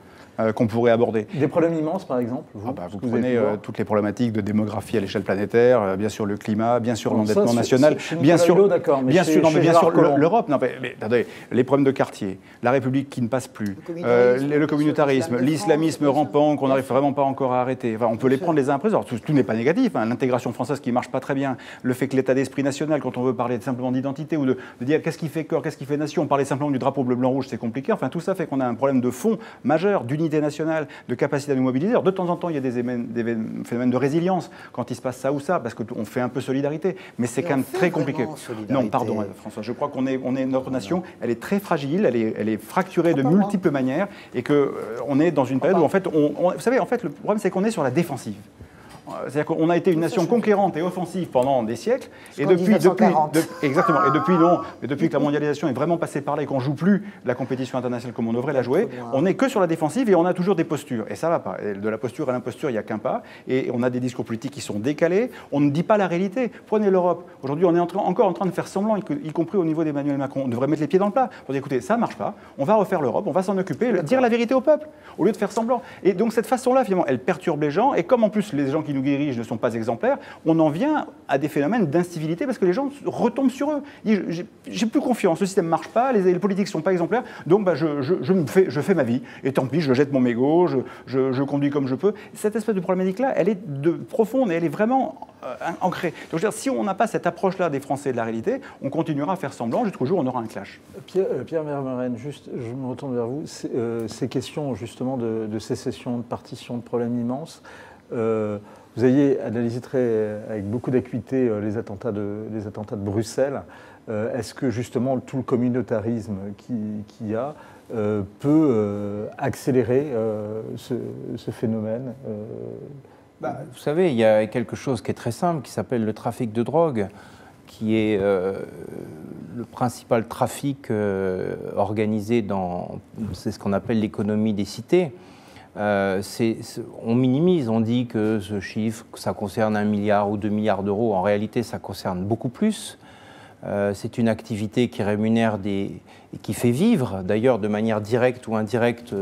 qu'on pourrait aborder. Des problèmes immenses, par exemple? Vous prenez toutes les problématiques de démographie à l'échelle planétaire, bien sûr le climat, bien sûr l'endettement national, bien sûr l'Europe. Non, mais attendez, les problèmes de quartier, la République qui ne passe plus, le communautarisme, l'islamisme rampant qu'on n'arrive vraiment pas encore à arrêter. Enfin, on peut les prendre les uns après les autres. Tout n'est pas négatif. Hein. L'intégration française qui ne marche pas très bien, le fait que l'état d'esprit national, quand on veut parler simplement d'identité ou de dire qu'est-ce qui fait corps, qu'est-ce qui fait nation, parler simplement du drapeau bleu, blanc, rouge, c'est compliqué. Enfin, tout ça fait qu'on a un problème de fond majeur, d'unité nationale, de capacité à nous mobiliser. Alors, de temps en temps, il y a des phénomènes de résilience quand il se passe ça ou ça, parce qu'on fait un peu solidarité, mais c'est quand même très compliqué. Non, pardon, François, je crois qu'on est notre nation, elle est très fragile, elle est fracturée de multiples manières, et qu'on est dans une période où, en fait, vous savez, en fait, le problème, c'est qu'on est sur la défensive. C'est-à-dire qu'on a été une nation conquérante et offensive pendant des siècles, et depuis que la mondialisation est vraiment passée par là et qu'on ne joue plus la compétition internationale comme on devrait la jouer, on n'est que sur la défensive et on a toujours des postures. Et ça ne va pas. Et de la posture à l'imposture, il n'y a qu'un pas. Et on a des discours politiques qui sont décalés. On ne dit pas la réalité. Prenez l'Europe. Aujourd'hui, on est encore en train de faire semblant, y compris au niveau d'Emmanuel Macron. On devrait mettre les pieds dans le plat pour dire, écoutez, ça ne marche pas. On va refaire l'Europe, on va s'en occuper, dire la vérité au peuple, au lieu de faire semblant. Et donc cette façon-là, finalement, elle perturbe les gens. Et comme en plus les gens qui nous dirigent ne sont pas exemplaires, on en vient à des phénomènes d'incivilité parce que les gens retombent sur eux. J'ai plus confiance, le système ne marche pas, les politiques ne sont pas exemplaires, donc je fais ma vie, et tant pis, je jette mon mégot, je conduis comme je peux. Cette espèce de problématique-là, elle est profonde et elle est vraiment ancrée. Donc je veux dire, si on n'a pas cette approche-là des Français de la réalité, on continuera à faire semblant jusqu'au jour où on aura un clash. Pierre Vermeuren, juste, je me retourne vers vous, ces questions justement de sécession, de partition, de problèmes immenses, vous aviez analysé avec beaucoup d'acuité les attentats de Bruxelles. Est-ce que justement tout le communautarisme qu'il y a peut accélérer ce phénomène Vous savez, il y a quelque chose qui est très simple, qui s'appelle le trafic de drogue, qui est le principal trafic organisé c'est ce qu'on appelle l'économie des cités. On minimise, on dit que ce chiffre, ça concerne 1 milliard ou 2 milliards d'euros. En réalité, ça concerne beaucoup plus. C'est une activité qui rémunère et qui fait vivre, d'ailleurs de manière directe ou indirecte,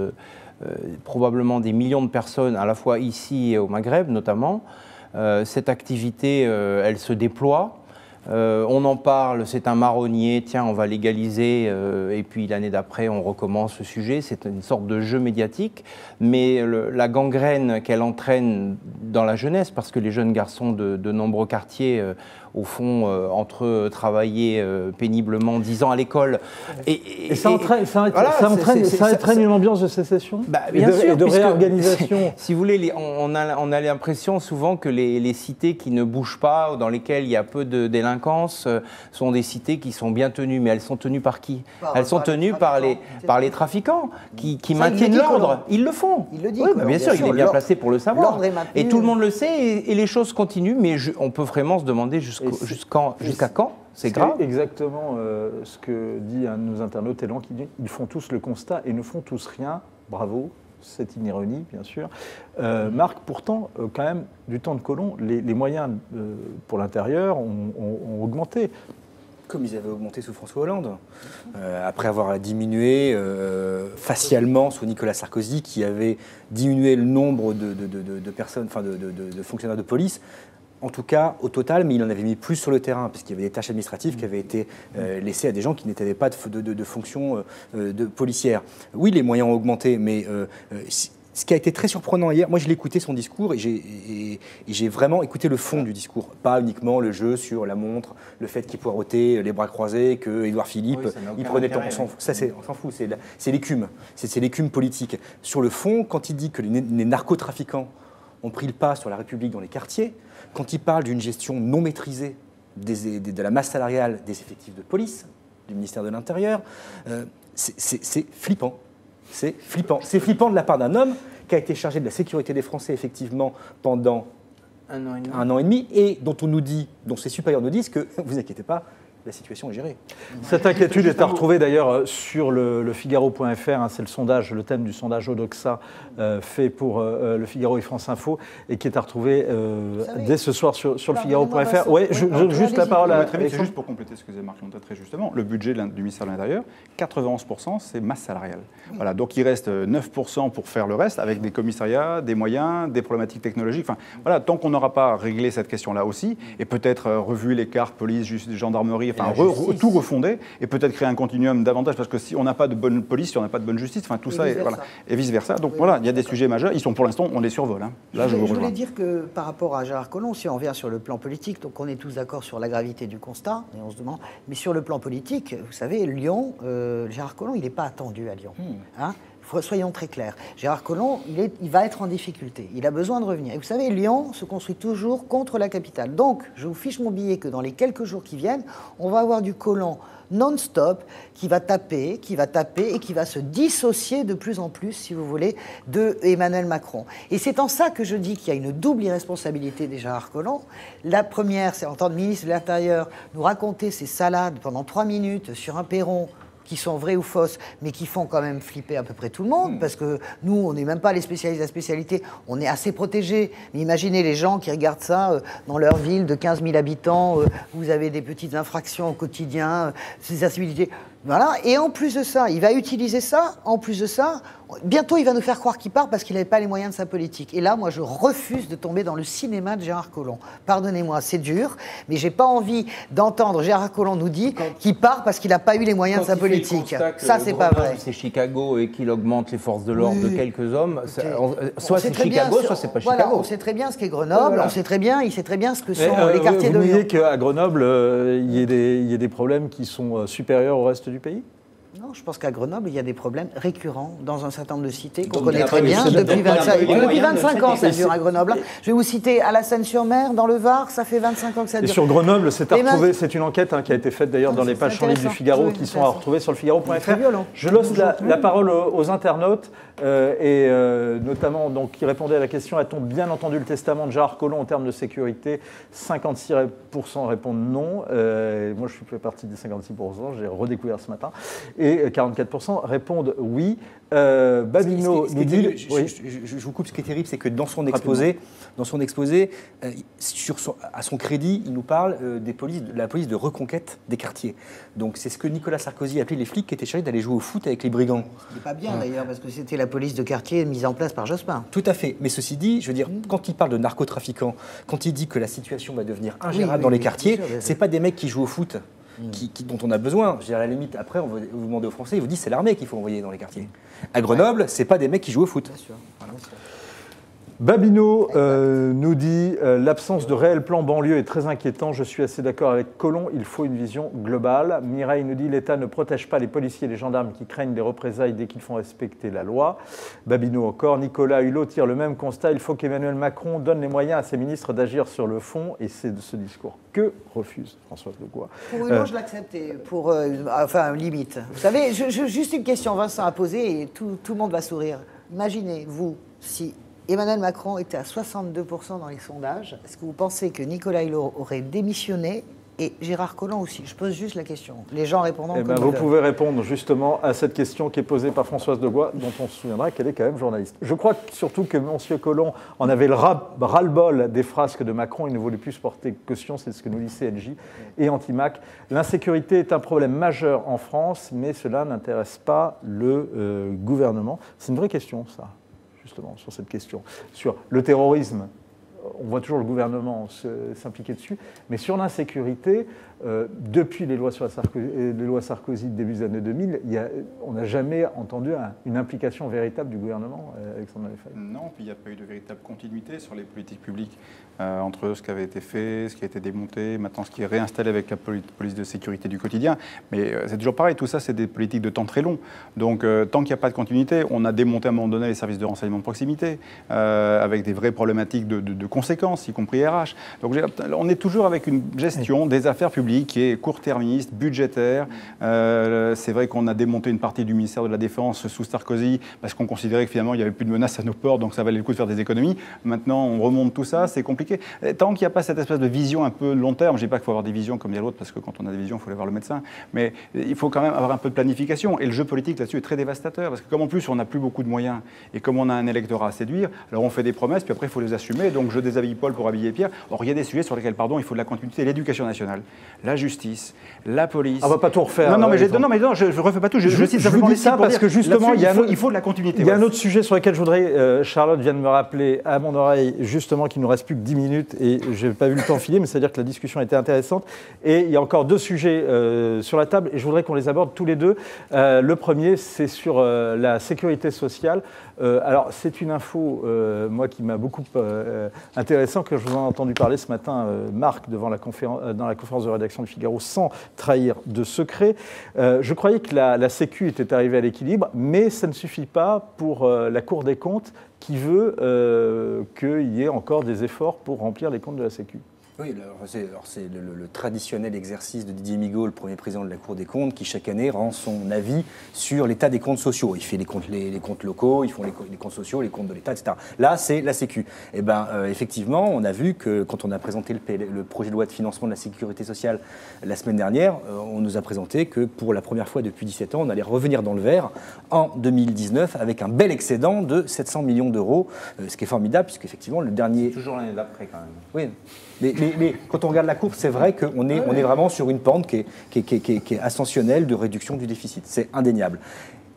probablement des millions de personnes, à la fois ici et au Maghreb notamment. Cette activité, elle se déploie. On en parle, c'est un marronnier, tiens, on va légaliser, et puis l'année d'après, on recommence le sujet. C'est une sorte de jeu médiatique, mais la gangrène qu'elle entraîne dans la jeunesse, parce que les jeunes garçons de nombreux quartiers, au fond, entre eux, travailler péniblement 10 ans à l'école. Et ça entraîne une ambiance de sécession et de réorganisation. Si vous voulez, on a l'impression souvent que les cités qui ne bougent pas, ou dans lesquelles il y a peu de délinquance, sont des cités qui sont bien tenues. Mais elles sont tenues par qui? Elles sont tenues par les trafiquants qui maintiennent l'ordre. Ils le font. Il le dit. Oui, bien sûr, il est bien placé pour le savoir. L'ordre est maintenu. Et tout le monde le sait, et les choses continuent. Mais on peut vraiment se demander jusqu'à quand? C'est grave. Exactement ce que dit un de nos internautes, Elan, qui dit ils font tous le constat et ne font tous rien. Bravo, c'est une ironie, bien sûr. Marc, pourtant, quand même, du temps de Collomb, les moyens pour l'intérieur ont augmenté. Comme ils avaient augmenté sous François Hollande, après avoir diminué facialement sous Nicolas Sarkozy, qui avait diminué le nombre de personnes, enfin de fonctionnaires de police. En tout cas, au total, mais il en avait mis plus sur le terrain, puisqu'il y avait des tâches administratives qui avaient été laissées à des gens qui n'avaient pas de fonction policière. Oui, les moyens ont augmenté, mais ce qui a été très surprenant hier, moi je l'ai écouté son discours et j'ai vraiment écouté le fond du discours, pas uniquement le jeu sur la montre, le fait qu'il poireautait les bras croisés, que Édouard Philippe, il prenait le temps, on s'en fout, c'est l'écume, c'est l'écume politique. Sur le fond, quand il dit que les narcotrafiquants ont pris le pas sur la République dans les quartiers, quand il parle d'une gestion non maîtrisée de la masse salariale des effectifs de police, du ministère de l'Intérieur, c'est flippant. C'est flippant. C'est flippant de la part d'un homme qui a été chargé de la sécurité des Français, effectivement, pendant un an et demi, et dont ses supérieurs nous disent que, vous inquiétez pas, la situation est gérée. Cette inquiétude est à retrouver d'ailleurs sur le Figaro.fr, c'est le sondage, le thème du sondage Odoxa fait pour le Figaro et France Info, et qui est à retrouver dès ce soir sur le Figaro.fr. Oui, juste la parole à... C'est juste pour compléter ce que disait Marc Landais très justement, le budget du ministère de l'Intérieur, 91% c'est masse salariale. Voilà, donc il reste 9% pour faire le reste, avec des commissariats, des moyens, des problématiques technologiques. Enfin, voilà, tant qu'on n'aura pas réglé cette question-là aussi, et peut-être revu les cartes police, gendarmerie, enfin, tout refonder et peut-être créer un continuum davantage, parce que si on n'a pas de bonne police, si on n'a pas de bonne justice, enfin tout ça, et vice-versa. Donc voilà, il y a des sujets majeurs, ils sont pour l'instant, on les survole. Hein. Là, je voulais dire que par rapport à Gérard Collomb, si on revient sur le plan politique, donc on est tous d'accord sur la gravité du constat, et on se demande, mais sur le plan politique, vous savez, Lyon, Gérard Collomb, il n'est pas attendu à Lyon. Hein, soyons très clairs. Gérard Collomb, il va être en difficulté. Il a besoin de revenir. Et vous savez, Lyon se construit toujours contre la capitale. Donc, je vous fiche mon billet que dans les quelques jours qui viennent, on va avoir du Collomb non-stop qui va taper et qui va se dissocier de plus en plus, si vous voulez, de Emmanuel Macron. Et c'est en ça que je dis qu'il y a une double irresponsabilité des Gérard Collomb. La première, c'est entendre le ministre de l'Intérieur nous raconter ses salades pendant 3 minutes sur un perron, qui sont vraies ou fausses, mais qui font quand même flipper à peu près tout le monde, parce que nous, on n'est même pas les spécialistes de la spécialité, on est assez protégés. Mais imaginez les gens qui regardent ça dans leur ville de 15 000 habitants, vous avez des petites infractions au quotidien, ces incivilités. Voilà, et en plus de ça, il va utiliser ça, en plus de ça, bientôt il va nous faire croire qu'il part parce qu'il n'avait pas les moyens de sa politique. Et là, moi, je refuse de tomber dans le cinéma de Gérard Collomb. Pardonnez-moi, c'est dur, mais j'ai pas envie d'entendre Gérard Collomb nous dire qu'il part parce qu'il n'a pas eu les moyens de sa politique. Ça, c'est pas vrai. C'est Chicago et qu'il augmente les forces de l'ordre de quelques hommes. Soit c'est Chicago, soit c'est pas Chicago. Voilà, on sait très bien ce qu'est Grenoble, il sait très bien ce que sont les quartiers de Lyon. Vous disiez qu'à Grenoble, il y a des problèmes qui sont supérieurs au reste du pays ? Non, je pense qu'à Grenoble, il y a des problèmes récurrents dans un certain nombre de cités qu'on connaît très bien. Depuis 25 ans, ça dure à Grenoble. Je vais vous citer à la Seine-sur-Mer, dans le Var, ça fait 25 ans que ça dure. Et sur Grenoble, c'est à retrouver, c'est une enquête qui a été faite d'ailleurs dans les pages champs libres du Figaro, qui sont à retrouver sur le Figaro.fr. Je laisse la parole aux internautes, et notamment donc, qui répondaient à la question, a-t-on bien entendu le testament de Gérard Collomb en termes de sécurité? 56% répondent non. Moi, je fais partie des 56%, j'ai redécouvert ce matin. Et et 44% répondent oui. Babino nous dit... Je vous coupe, ce qui est terrible, c'est que dans son exposé, à son crédit, il nous parle de la police de reconquête des quartiers. Donc c'est ce que Nicolas Sarkozy appelait les flics qui étaient chargés d'aller jouer au foot avec les brigands. Ce n'est pas bien d'ailleurs, parce que c'était la police de quartier mise en place par Jospin. Tout à fait. Mais ceci dit, je veux dire, quand il parle de narcotrafiquants, quand il dit que la situation va devenir ingérable dans les quartiers, c'est pas des mecs qui jouent au foot. Dont on a besoin. Je veux dire, à la limite, après, vous demandez aux Français, ils vous disent c'est l'armée qu'il faut envoyer dans les quartiers. À Grenoble, c'est pas des mecs qui jouent au foot. Bien sûr. Voilà. Babino nous dit l'absence de réel plan banlieue est très inquiétant. Je suis assez d'accord avec Collomb, il faut une vision globale. Mireille nous dit l'État ne protège pas les policiers et les gendarmes qui craignent des représailles dès qu'ils font respecter la loi. Babino encore. Nicolas Hulot tire le même constat. Il faut qu'Emmanuel Macron donne les moyens à ses ministres d'agir sur le fond, et c'est de ce discours que refuse Françoise Legoix. Pour une je l'acceptais, pour limite. Vous savez, juste une question, Vincent, à poser et tout le monde va sourire. Imaginez, vous, si Emmanuel Macron était à 62% dans les sondages, est-ce que vous pensez que Nicolas Hulot aurait démissionné et Gérard Collomb aussi? Je pose juste la question. Les gens répondront comme vous pouvez répondre justement à cette question qui est posée par Françoise Legoix, dont on se souviendra qu'elle est quand même journaliste. Je crois surtout que M. Collomb en avait le ras-le-bol des frasques de Macron. Il ne voulait plus se porter caution, c'est ce que nous dit CNJ et Antimac. L'insécurité est un problème majeur en France, mais cela n'intéresse pas le gouvernement. C'est une vraie question, ça, justement, sur cette question. Sur le terrorisme, on voit toujours le gouvernement s'impliquer dessus, mais sur l'insécurité, depuis les lois Sarkozy de début des années 2000, on n'a jamais entendu une implication véritable du gouvernement, Alexandre Maléfaille. Non, puis il n'y a pas eu de véritable continuité sur les politiques publiques entre ce qui avait été fait, ce qui a été démonté, maintenant ce qui est réinstallé avec la police de sécurité du quotidien. Mais c'est toujours pareil, tout ça c'est des politiques de temps très long. Donc tant qu'il n'y a pas de continuité, on a démonté à un moment donné les services de renseignement de proximité, avec des vraies problématiques de conséquences, y compris RH. Donc on est toujours avec une gestion des affaires publiques qui est court-termiste, budgétaire. C'est vrai qu'on a démonté une partie du ministère de la Défense sous Sarkozy parce qu'on considérait que finalement il n'y avait plus de menaces à nos ports, donc ça valait le coup de faire des économies. Maintenant on remonte tout ça, c'est compliqué. Tant qu'il n'y a pas cette espèce de vision un peu long terme, je ne dis pas qu'il faut avoir des visions comme dirait l'autre, parce que quand on a des visions, il faut aller voir le médecin, mais il faut quand même avoir un peu de planification. Et le jeu politique là-dessus est très dévastateur, parce que comme en plus on n'a plus beaucoup de moyens, et comme on a un électorat à séduire, alors on fait des promesses, puis après il faut les assumer, donc je déshabille Paul pour habiller Pierre. Or il y a des sujets sur lesquels, il faut de la continuité, l'éducation nationale, la justice, la police... On ne va pas tout refaire. Non, je ne refais pas tout, je cite simplement vous dis ça parce que justement, il faut de la continuité. Il y a un autre sujet sur lequel je voudrais, Charlotte vient de me rappeler à mon oreille, justement, qu'il ne nous reste plus que 10 minutes, et je n'ai pas vu le temps filer, mais c'est-à-dire que la discussion a été intéressante. Et il y a encore deux sujets sur la table, et je voudrais qu'on les aborde tous les deux. Le premier, c'est sur la sécurité sociale. Alors, c'est une info, moi, qui m'a beaucoup intéressant, que je vous en ai entendu parler ce matin, Marc, dans la conférence de rédaction du Figaro, sans trahir de secret. Je croyais que la Sécu était arrivée à l'équilibre, mais ça ne suffit pas pour la Cour des comptes qui veut qu'il y ait encore des efforts pour remplir les comptes de la Sécu. Oui, c'est le traditionnel exercice de Didier Migaud, le premier président de la Cour des comptes, qui chaque année rend son avis sur l'état des comptes sociaux. Il fait les comptes locaux, ils font les comptes sociaux, les comptes de l'État, etc. Là, c'est la Sécu. Et effectivement, on a vu que quand on a présenté le projet de loi de financement de la sécurité sociale la semaine dernière, on nous a présenté que pour la première fois depuis 17 ans, on allait revenir dans le vert en 2019 avec un bel excédent de 700 millions d'euros, ce qui est formidable, puisqu'effectivement, le dernier... C'est toujours l'année d'après, quand même. Oui. Mais quand on regarde la courbe, c'est vrai qu'on est vraiment sur une pente qui est ascensionnelle de réduction du déficit. C'est indéniable.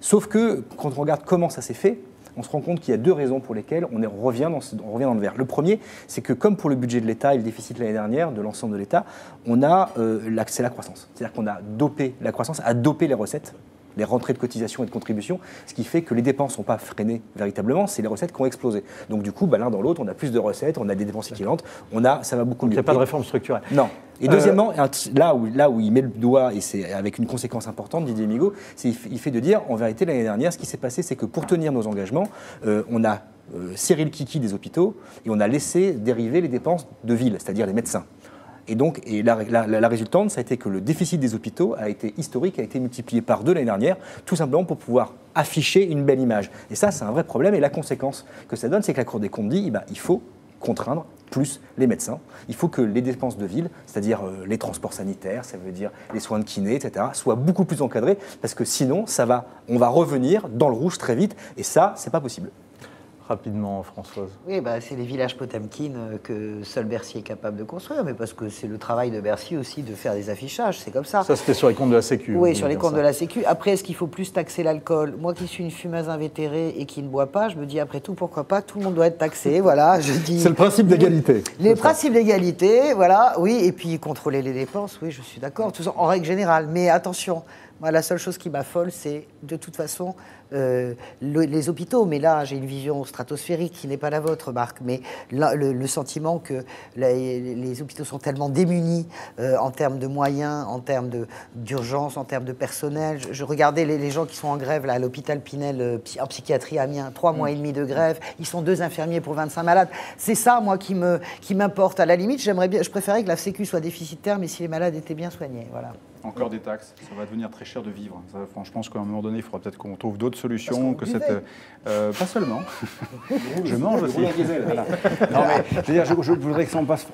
Sauf que quand on regarde comment ça s'est fait, on se rend compte qu'il y a deux raisons pour lesquelles on revient dans le vert. Le premier, c'est que comme pour le budget de l'État et le déficit l'année dernière de l'ensemble de l'État, c'est la croissance. C'est-à-dire qu'on a dopé la croissance, a dopé les recettes, les rentrées de cotisation et de contribution, ce qui fait que les dépenses n'ont pas freiné véritablement, c'est les recettes qui ont explosé. Donc du coup, l'un dans l'autre, on a plus de recettes, on a des dépenses équivalentes, ça va beaucoup mieux. Il n'y a pas de réforme structurelle. Non. Et deuxièmement, là où il met le doigt, et c'est avec une conséquence importante, Didier Migaud, il fait de dire, en vérité, l'année dernière, ce qui s'est passé, c'est que pour tenir nos engagements, on a serré le kiki des hôpitaux et on a laissé dériver les dépenses de ville, c'est-à-dire les médecins. Et donc, la résultante, ça a été que le déficit des hôpitaux a été historique, a été multiplié par 2 l'année dernière, tout simplement pour pouvoir afficher une belle image. Et ça, c'est un vrai problème. Et la conséquence que ça donne, c'est que la Cour des comptes dit, il faut contraindre plus les médecins. Il faut que les dépenses de ville, c'est-à-dire les transports sanitaires, ça veut dire les soins de kiné, etc., soient beaucoup plus encadrés, parce que sinon, on va revenir dans le rouge très vite, et ça, c'est pas possible. Rapidement, Françoise. Oui, c'est les villages Potemkin que seul Bercy est capable de construire, mais parce que c'est le travail de Bercy aussi de faire des affichages, c'est comme ça. Ça, c'était sur les comptes de la Sécu. Oui, sur les comptes de la Sécu. Après, est-ce qu'il faut plus taxer l'alcool? Moi qui suis une fumeuse invétérée et qui ne bois pas, je me dis après tout, pourquoi pas, tout le monde doit être taxé, voilà. C'est le principe d'égalité. Les principes d'égalité, voilà, oui, et puis contrôler les dépenses, oui, je suis d'accord, tout ça en règle générale. Mais attention, moi, la seule chose qui m'affole, c'est de toute façon les hôpitaux. Mais là, j'ai une vision stratosphérique qui n'est pas la vôtre, Marc. Mais là, le sentiment que les hôpitaux sont tellement démunis en termes de moyens, en termes d'urgence, en termes de personnel. Je regardais les gens qui sont en grève là, à l'hôpital Pinel en psychiatrie à Amiens, 3 mois et demi de grève. Ils sont 2 infirmiers pour 25 malades. C'est ça, moi, qui m'importe. À la limite, je préférais que la Sécu soit déficitaire, mais si les malades étaient bien soignés. Voilà. Encore des taxes, ça va devenir très cher de vivre. Ça, je pense qu'à un moment donné, il faudra peut-être qu'on trouve d'autres solutions que cette. Pas seulement. Je mange aussi. Voilà. Non, mais je veux dire, je voudrais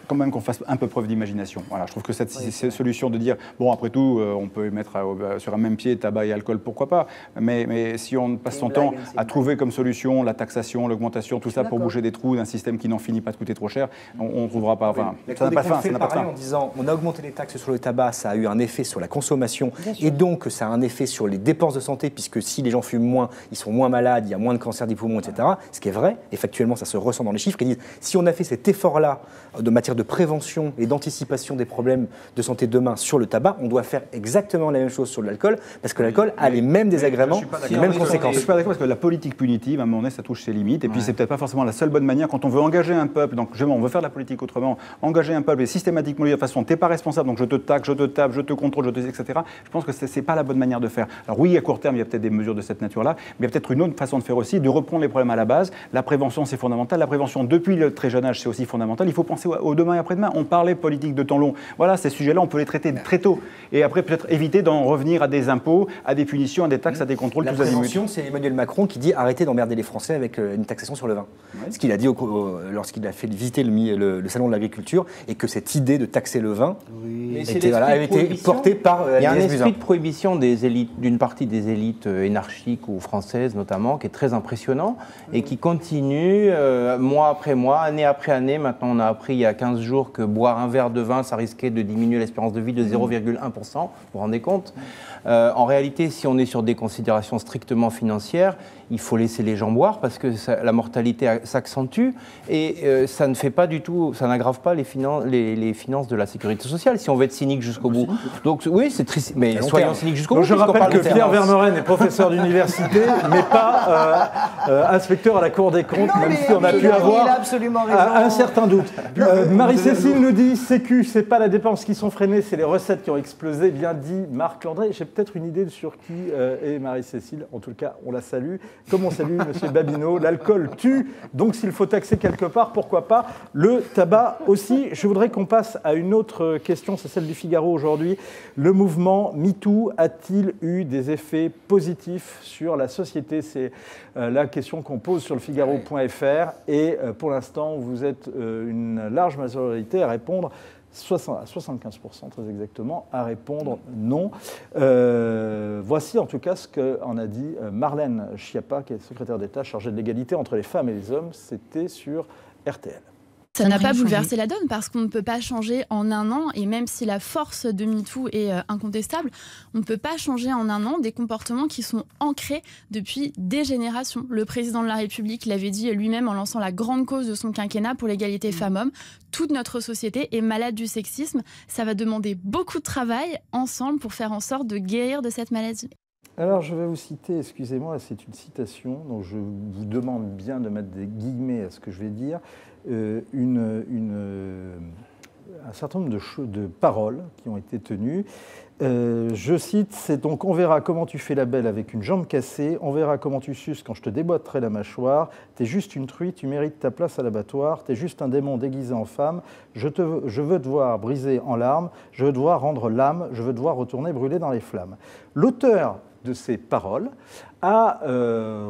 quand même qu'on fasse un peu preuve d'imagination. Voilà, je trouve que cette solution de dire bon, après tout, on peut mettre sur un même pied tabac et alcool, pourquoi pas. Mais si on passe son temps à trouver comme solution la taxation, l'augmentation, tout ça pour boucher des trous d'un système qui n'en finit pas de coûter trop cher, on ne trouvera pas. Enfin, ça n'a pas de fin. Ça n'a pas de fin. En disant, on a augmenté les taxes sur le tabac, ça a eu un effet sur la consommation et donc ça a un effet sur les dépenses de santé puisque si les gens fument moins, ils sont moins malades, il y a moins de cancer des poumons, etc. Ce qui est vrai, et factuellement ça se ressent dans les chiffres, qui disent si on a fait cet effort-là de matière de prévention et d'anticipation des problèmes de santé demain sur le tabac, on doit faire exactement la même chose sur l'alcool parce que l'alcool a les mêmes désagréments, les mêmes conséquences. Je suis pas d'accord parce que la politique punitive, à un moment donné, ça touche ses limites et puis c'est peut-être pas forcément la seule bonne manière quand on veut engager un peuple, donc on veut faire de la politique autrement, engager un peuple et systématiquement lui dire de toute façon t'es pas responsable donc je te taxe, je te tape, je te contrôle, je te etc. Je pense que c'est pas la bonne manière de faire. Alors oui, à court terme, il y a peut-être des mesures de cette nature-là, mais il y a peut-être une autre façon de faire aussi, de reprendre les problèmes à la base. La prévention, c'est fondamental. La prévention depuis le très jeune âge, c'est aussi fondamental. Il faut penser au demain et après-demain. On parlait politique de temps long. Voilà, ces sujets-là, on peut les traiter très tôt. Et après, peut-être éviter d'en revenir à des impôts, à des punitions, à des taxes, à des contrôles. La prévention, c'est Emmanuel Macron qui dit arrêtez d'emmerder les Français avec une taxation sur le vin. Ouais. Ce qu'il a dit lorsqu'il a fait visiter le salon de l'agriculture et que cette idée de taxer le vin avait été portée par il y a un esprit de prohibition des élites, d'une partie des élites énarchiques ou françaises notamment, qui est très impressionnant et qui continue mois après mois, année après année. Maintenant, on a appris il y a 15 jours que boire un verre de vin, ça risquait de diminuer l'espérance de vie de 0,1%. Vous vous rendez compte ? En réalité, si on est sur des considérations strictement financières, il faut laisser les gens boire parce que la mortalité s'accentue et ça ne fait pas du tout, ça n'aggrave pas les finances de la sécurité sociale si on veut être cynique jusqu'au bout. Donc oui, c'est triste, mais soyons cyniques jusqu'au bout. Je rappelle que Pierre Vermeuren est professeur d'université, mais pas inspecteur à la Cour des comptes, même si on a pu avoir un certain doute. Marie-Cécile nous dit Sécu, c'est pas la dépense qui sont freinées, c'est les recettes qui ont explosé, bien dit Marc Landré. J'ai peut-être une idée sur qui est Marie-Cécile, en tout cas, on la salue. Comme on salue M. Babineau, l'alcool tue, donc s'il faut taxer quelque part, pourquoi pas le tabac aussi. Je voudrais qu'on passe à une autre question, c'est celle du Figaro aujourd'hui. Le mouvement MeToo a-t-il eu des effets positifs sur la société ? C'est la question qu'on pose sur le Figaro.fr et pour l'instant, vous êtes une large majorité à répondre. 75% très exactement, à répondre non. Voici en tout cas ce qu'en a dit Marlène Schiappa, qui est secrétaire d'État chargée de l'égalité entre les femmes et les hommes. C'était sur RTL. Ça n'a pas bouleversé la donne parce qu'on ne peut pas changer en un an et même si la force de MeToo est incontestable, on ne peut pas changer en un an des comportements qui sont ancrés depuis des générations. Le président de la République l'avait dit lui-même en lançant la grande cause de son quinquennat pour l'égalité femmes-hommes. Toute notre société est malade du sexisme. Ça va demander beaucoup de travail ensemble pour faire en sorte de guérir de cette maladie. Alors, je vais vous citer, excusez-moi, c'est une citation, donc je vous demande bien de mettre des guillemets à ce que je vais dire, un certain nombre de paroles qui ont été tenues. Je cite, c'est donc « On verra comment tu fais la belle avec une jambe cassée, on verra comment tu suces quand je te déboîterai la mâchoire, t'es juste une truie, tu mérites ta place à l'abattoir, t'es juste un démon déguisé en femme, je veux te voir briser en larmes, je veux te voir rendre l'âme, je veux te voir retourner brûler dans les flammes ». L'auteur de ces paroles a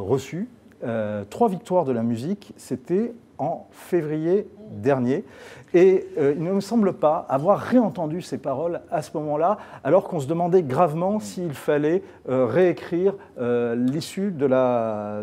reçu 3 victoires de la musique, c'était en février dernier. Et il ne me semble pas avoir réentendu ces paroles à ce moment-là, alors qu'on se demandait gravement s'il fallait réécrire l'issue de la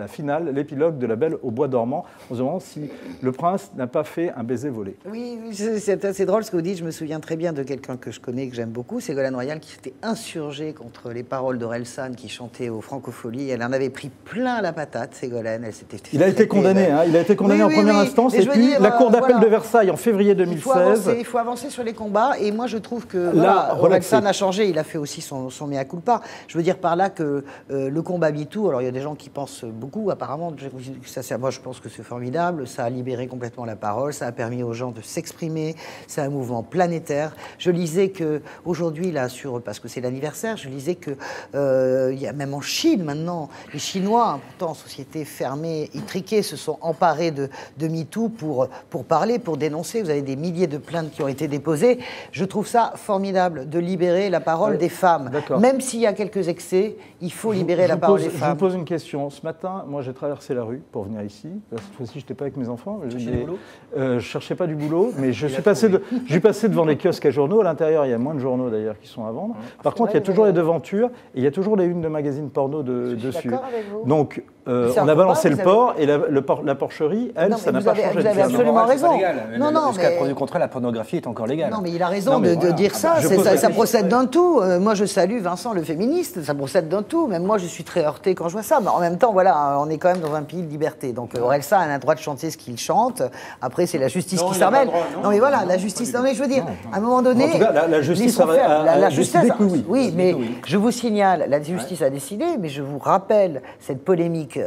finale, l'épilogue de La Belle au bois dormant. On se demande si le prince n'a pas fait un baiser volé. Oui, c'est assez drôle ce que vous dites. Je me souviens très bien de quelqu'un que je connais, que j'aime beaucoup, Ségolène Royal, qui s'était insurgée contre les paroles d'Orelsan qui chantait aux Francopholies. Elle en avait pris plein la patate, Ségolène. Il a été condamné, hein, il a été condamné en première instance, et puis la Cour d'appel de Versailles en février 2016. Il faut avancer sur les combats, et moi je trouve que Orelsan a changé, il a fait aussi son mea culpa. Je veux dire par là que le combat MeToo, alors il y a des gens qui pensent beaucoup, apparemment, moi je pense que c'est formidable, ça a libéré complètement la parole, ça a permis aux gens de s'exprimer, c'est un mouvement planétaire. Je lisais qu'aujourd'hui, là, parce que c'est l'anniversaire, je lisais que il y a même en Chine maintenant, les Chinois, pourtant société fermée, étriquée, se sont emparés de MeToo pour parler, pour dénoncer. Vous avez des milliers de plaintes qui ont été déposées. Je trouve ça formidable de libérer la parole des femmes. Même s'il y a quelques excès, il faut libérer la parole des femmes. Je vous pose une question. Ce matin, moi j'ai traversé la rue pour venir ici. Cette fois-ci, je n'étais pas avec mes enfants. Je ne cherchais pas du boulot, mais je suis passé devant les kiosques à journaux. À l'intérieur, il y a moins de journaux d'ailleurs qui sont à vendre. Par contre, il y a toujours les devantures et il y a toujours les unes de magazines porno dessus. Donc, on a balancé le porc et la porcherie, elle, ça n'a pas changé. Vous avez absolument raison. Ce qu'a produit contre elle, la pornographie est encore légale. Non, mais il a raison de dire ça. Ça procède d'un tout. Moi, je salue Vincent, le féministe. Ça procède d'un tout. Même moi, je suis très heurtée quand je vois ça. Mais en même temps, voilà, on est quand même dans un pays de liberté. Donc, Orelsan a le droit de chanter ce qu'il chante. Après, c'est la justice qui s'en mêle. Non, mais voilà, la justice. Non, mais je veux dire, à un moment donné. En tout cas, la justice a décidé que oui. Oui, mais je vous signale, la justice a décidé, mais je vous rappelle cette polémique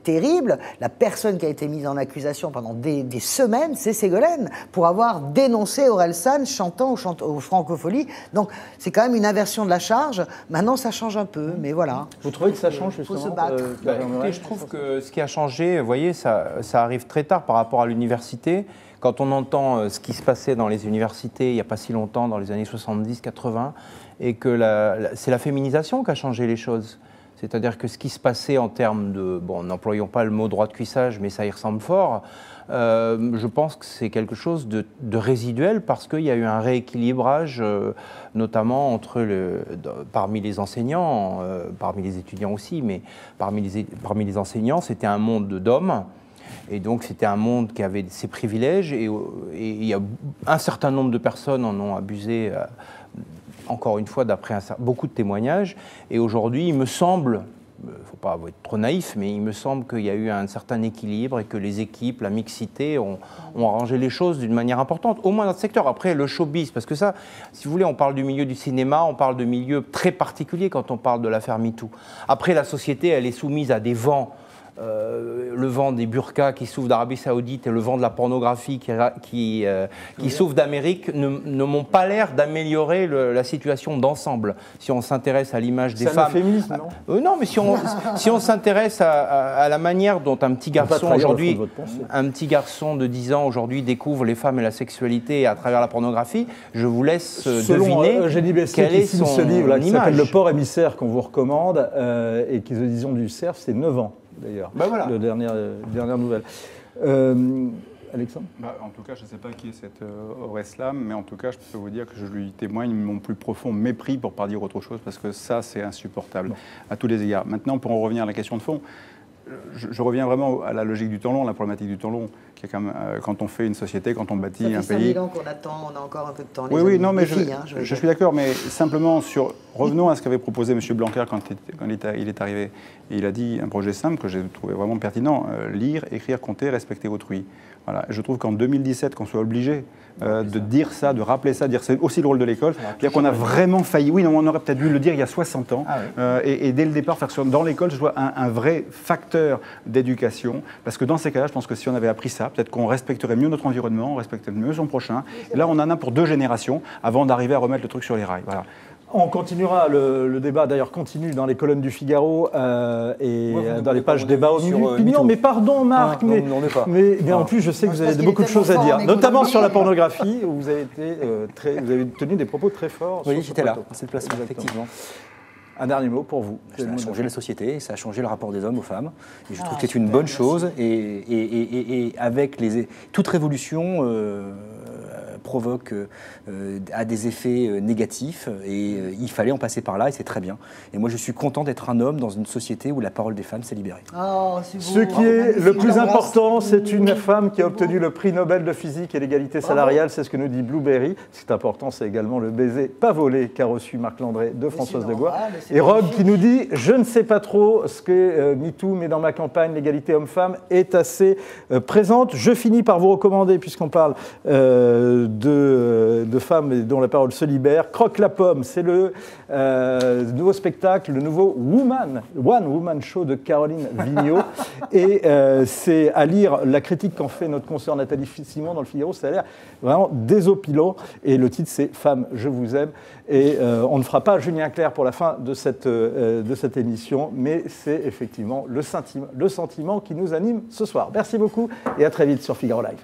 terrible. La personne qui a été mise en accusation pendant des semaines, c'est Ségolène, pour avoir dénoncé Orelsan chantant aux Francopholies. Donc, c'est quand même une inversion de la charge. Maintenant, ça change un peu, mais voilà. Vous trouvez que ça change, justement? Il faut se battre. Écoutez, je trouve que ce qui a changé, vous voyez, ça arrive très tard par rapport à l'université. Quand on entend ce qui se passait dans les universités il n'y a pas si longtemps, dans les années 70-80, et que c'est la féminisation qui a changé les choses. C'est-à-dire que ce qui se passait en termes de... Bon, n'employons pas le mot droit de cuissage, mais ça y ressemble fort. Je pense que c'est quelque chose de résiduel parce qu'il y a eu un rééquilibrage, notamment parmi les enseignants, parmi les étudiants aussi, mais parmi les enseignants, c'était un monde d'hommes. Et donc, c'était un monde qui avait ses privilèges et il y a un certain nombre de personnes en ont abusé, encore une fois, d'après beaucoup de témoignages. Et aujourd'hui, il me semble, il ne faut pas être trop naïf, mais il me semble qu'il y a eu un certain équilibre et que les équipes, la mixité, ont arrangé les choses d'une manière importante, au moins dans ce secteur. Après, le showbiz, parce que ça, si vous voulez, on parle du milieu du cinéma, on parle de milieu très particulier quand on parle de l'affaire MeToo. Après, la société, elle est soumise à des vents. Le vent des burqas qui souffrent d'Arabie Saoudite et le vent de la pornographie qui souffrent d'Amérique ne m'ont pas l'air d'améliorer la situation d'ensemble. Si on s'intéresse à l'image des femmes... C'est un féminisme, non non, mais si on s'intéresse à la manière dont un petit garçon aujourd'hui, un petit garçon de 10 ans aujourd'hui découvre les femmes et la sexualité à travers la pornographie, je vous laisse deviner quel est son ce livre là, qui s'appelle image. Le porc émissaire qu'on vous recommande et qui est aux éditions du Cerf, c'est 9 ans. D'ailleurs, voilà. La dernière nouvelle. Alexandre ? En tout cas, je ne sais pas qui est cet Orelsan, mais en tout cas, je peux vous dire que je lui témoigne mon plus profond mépris, pour ne pas dire autre chose, parce que ça, c'est insupportable à tous les égards. Maintenant, pour en revenir à la question de fond, je reviens vraiment à la logique du temps long, la problématique du temps long, qui est quand on fait une société, quand on bâtit un pays. Ça fait 5000 ans qu'on attend, on a encore un peu de temps. Oui, non, mais je suis d'accord, mais simplement revenons à ce qu'avait proposé M. Blanquer quand il est arrivé. Et il a dit un projet simple que j'ai trouvé vraiment pertinent, lire, écrire, compter, respecter autrui. Voilà. Je trouve qu'en 2017, qu'on soit obligé de dire ça, de rappeler ça, de dire c'est aussi le rôle de l'école, c'est-à-dire qu'on a vraiment failli. Oui, non, on aurait peut-être dû le dire il y a 60 ans, et dès le départ, faire dans l'école, je vois un vrai facteur d'éducation, parce que dans ces cas-là, je pense que si on avait appris ça, peut-être qu'on respecterait mieux notre environnement, on respecterait mieux son prochain. Et là, on en a pour 2 générations avant d'arriver à remettre le truc sur les rails. Voilà. On continuera, le débat d'ailleurs continue dans les colonnes du Figaro et dans les pages débat au milieu. Mais pardon Marc, mais en plus je sais que vous avez beaucoup de choses à dire, notamment sur la pornographie, où vous avez tenu des propos très forts. Oui, j'étais là, à cette place, effectivement. Un dernier mot pour vous. Ça a changé la société, ça a changé le rapport des hommes aux femmes. Et je trouve que c'est une bonne chose. Et avec toute révolution provoque a des effets négatifs. Et il fallait en passer par là et c'est très bien. Et moi, je suis content d'être un homme dans une société où la parole des femmes s'est libérée. Oh, c'est beau. Ce qui est le plus important, c'est une femme qui a obtenu le prix Nobel de physique et l'égalité salariale. C'est ce que nous dit Blueberry. Ce qui est important, c'est également le baiser pas volé qu'a reçu Marc Landré de Françoise Degois. Et Rob qui nous dit « Je ne sais pas trop ce que MeToo, mais dans ma campagne, l'égalité homme-femme est assez présente. » Je finis par vous recommander, puisqu'on parle de femmes dont la parole se libère. Croque la pomme, c'est le nouveau spectacle, le nouveau One Woman Show de Caroline Vigneault. Et c'est à lire la critique qu'en fait notre consoeur Nathalie Simon dans le Figaro. Ça a l'air vraiment désopilant. Et le titre, c'est « Femme, je vous aime ». Et on ne fera pas Julien Clerc pour la fin de cette émission, mais c'est effectivement le sentiment qui nous anime ce soir. Merci beaucoup et à très vite sur Figaro Live.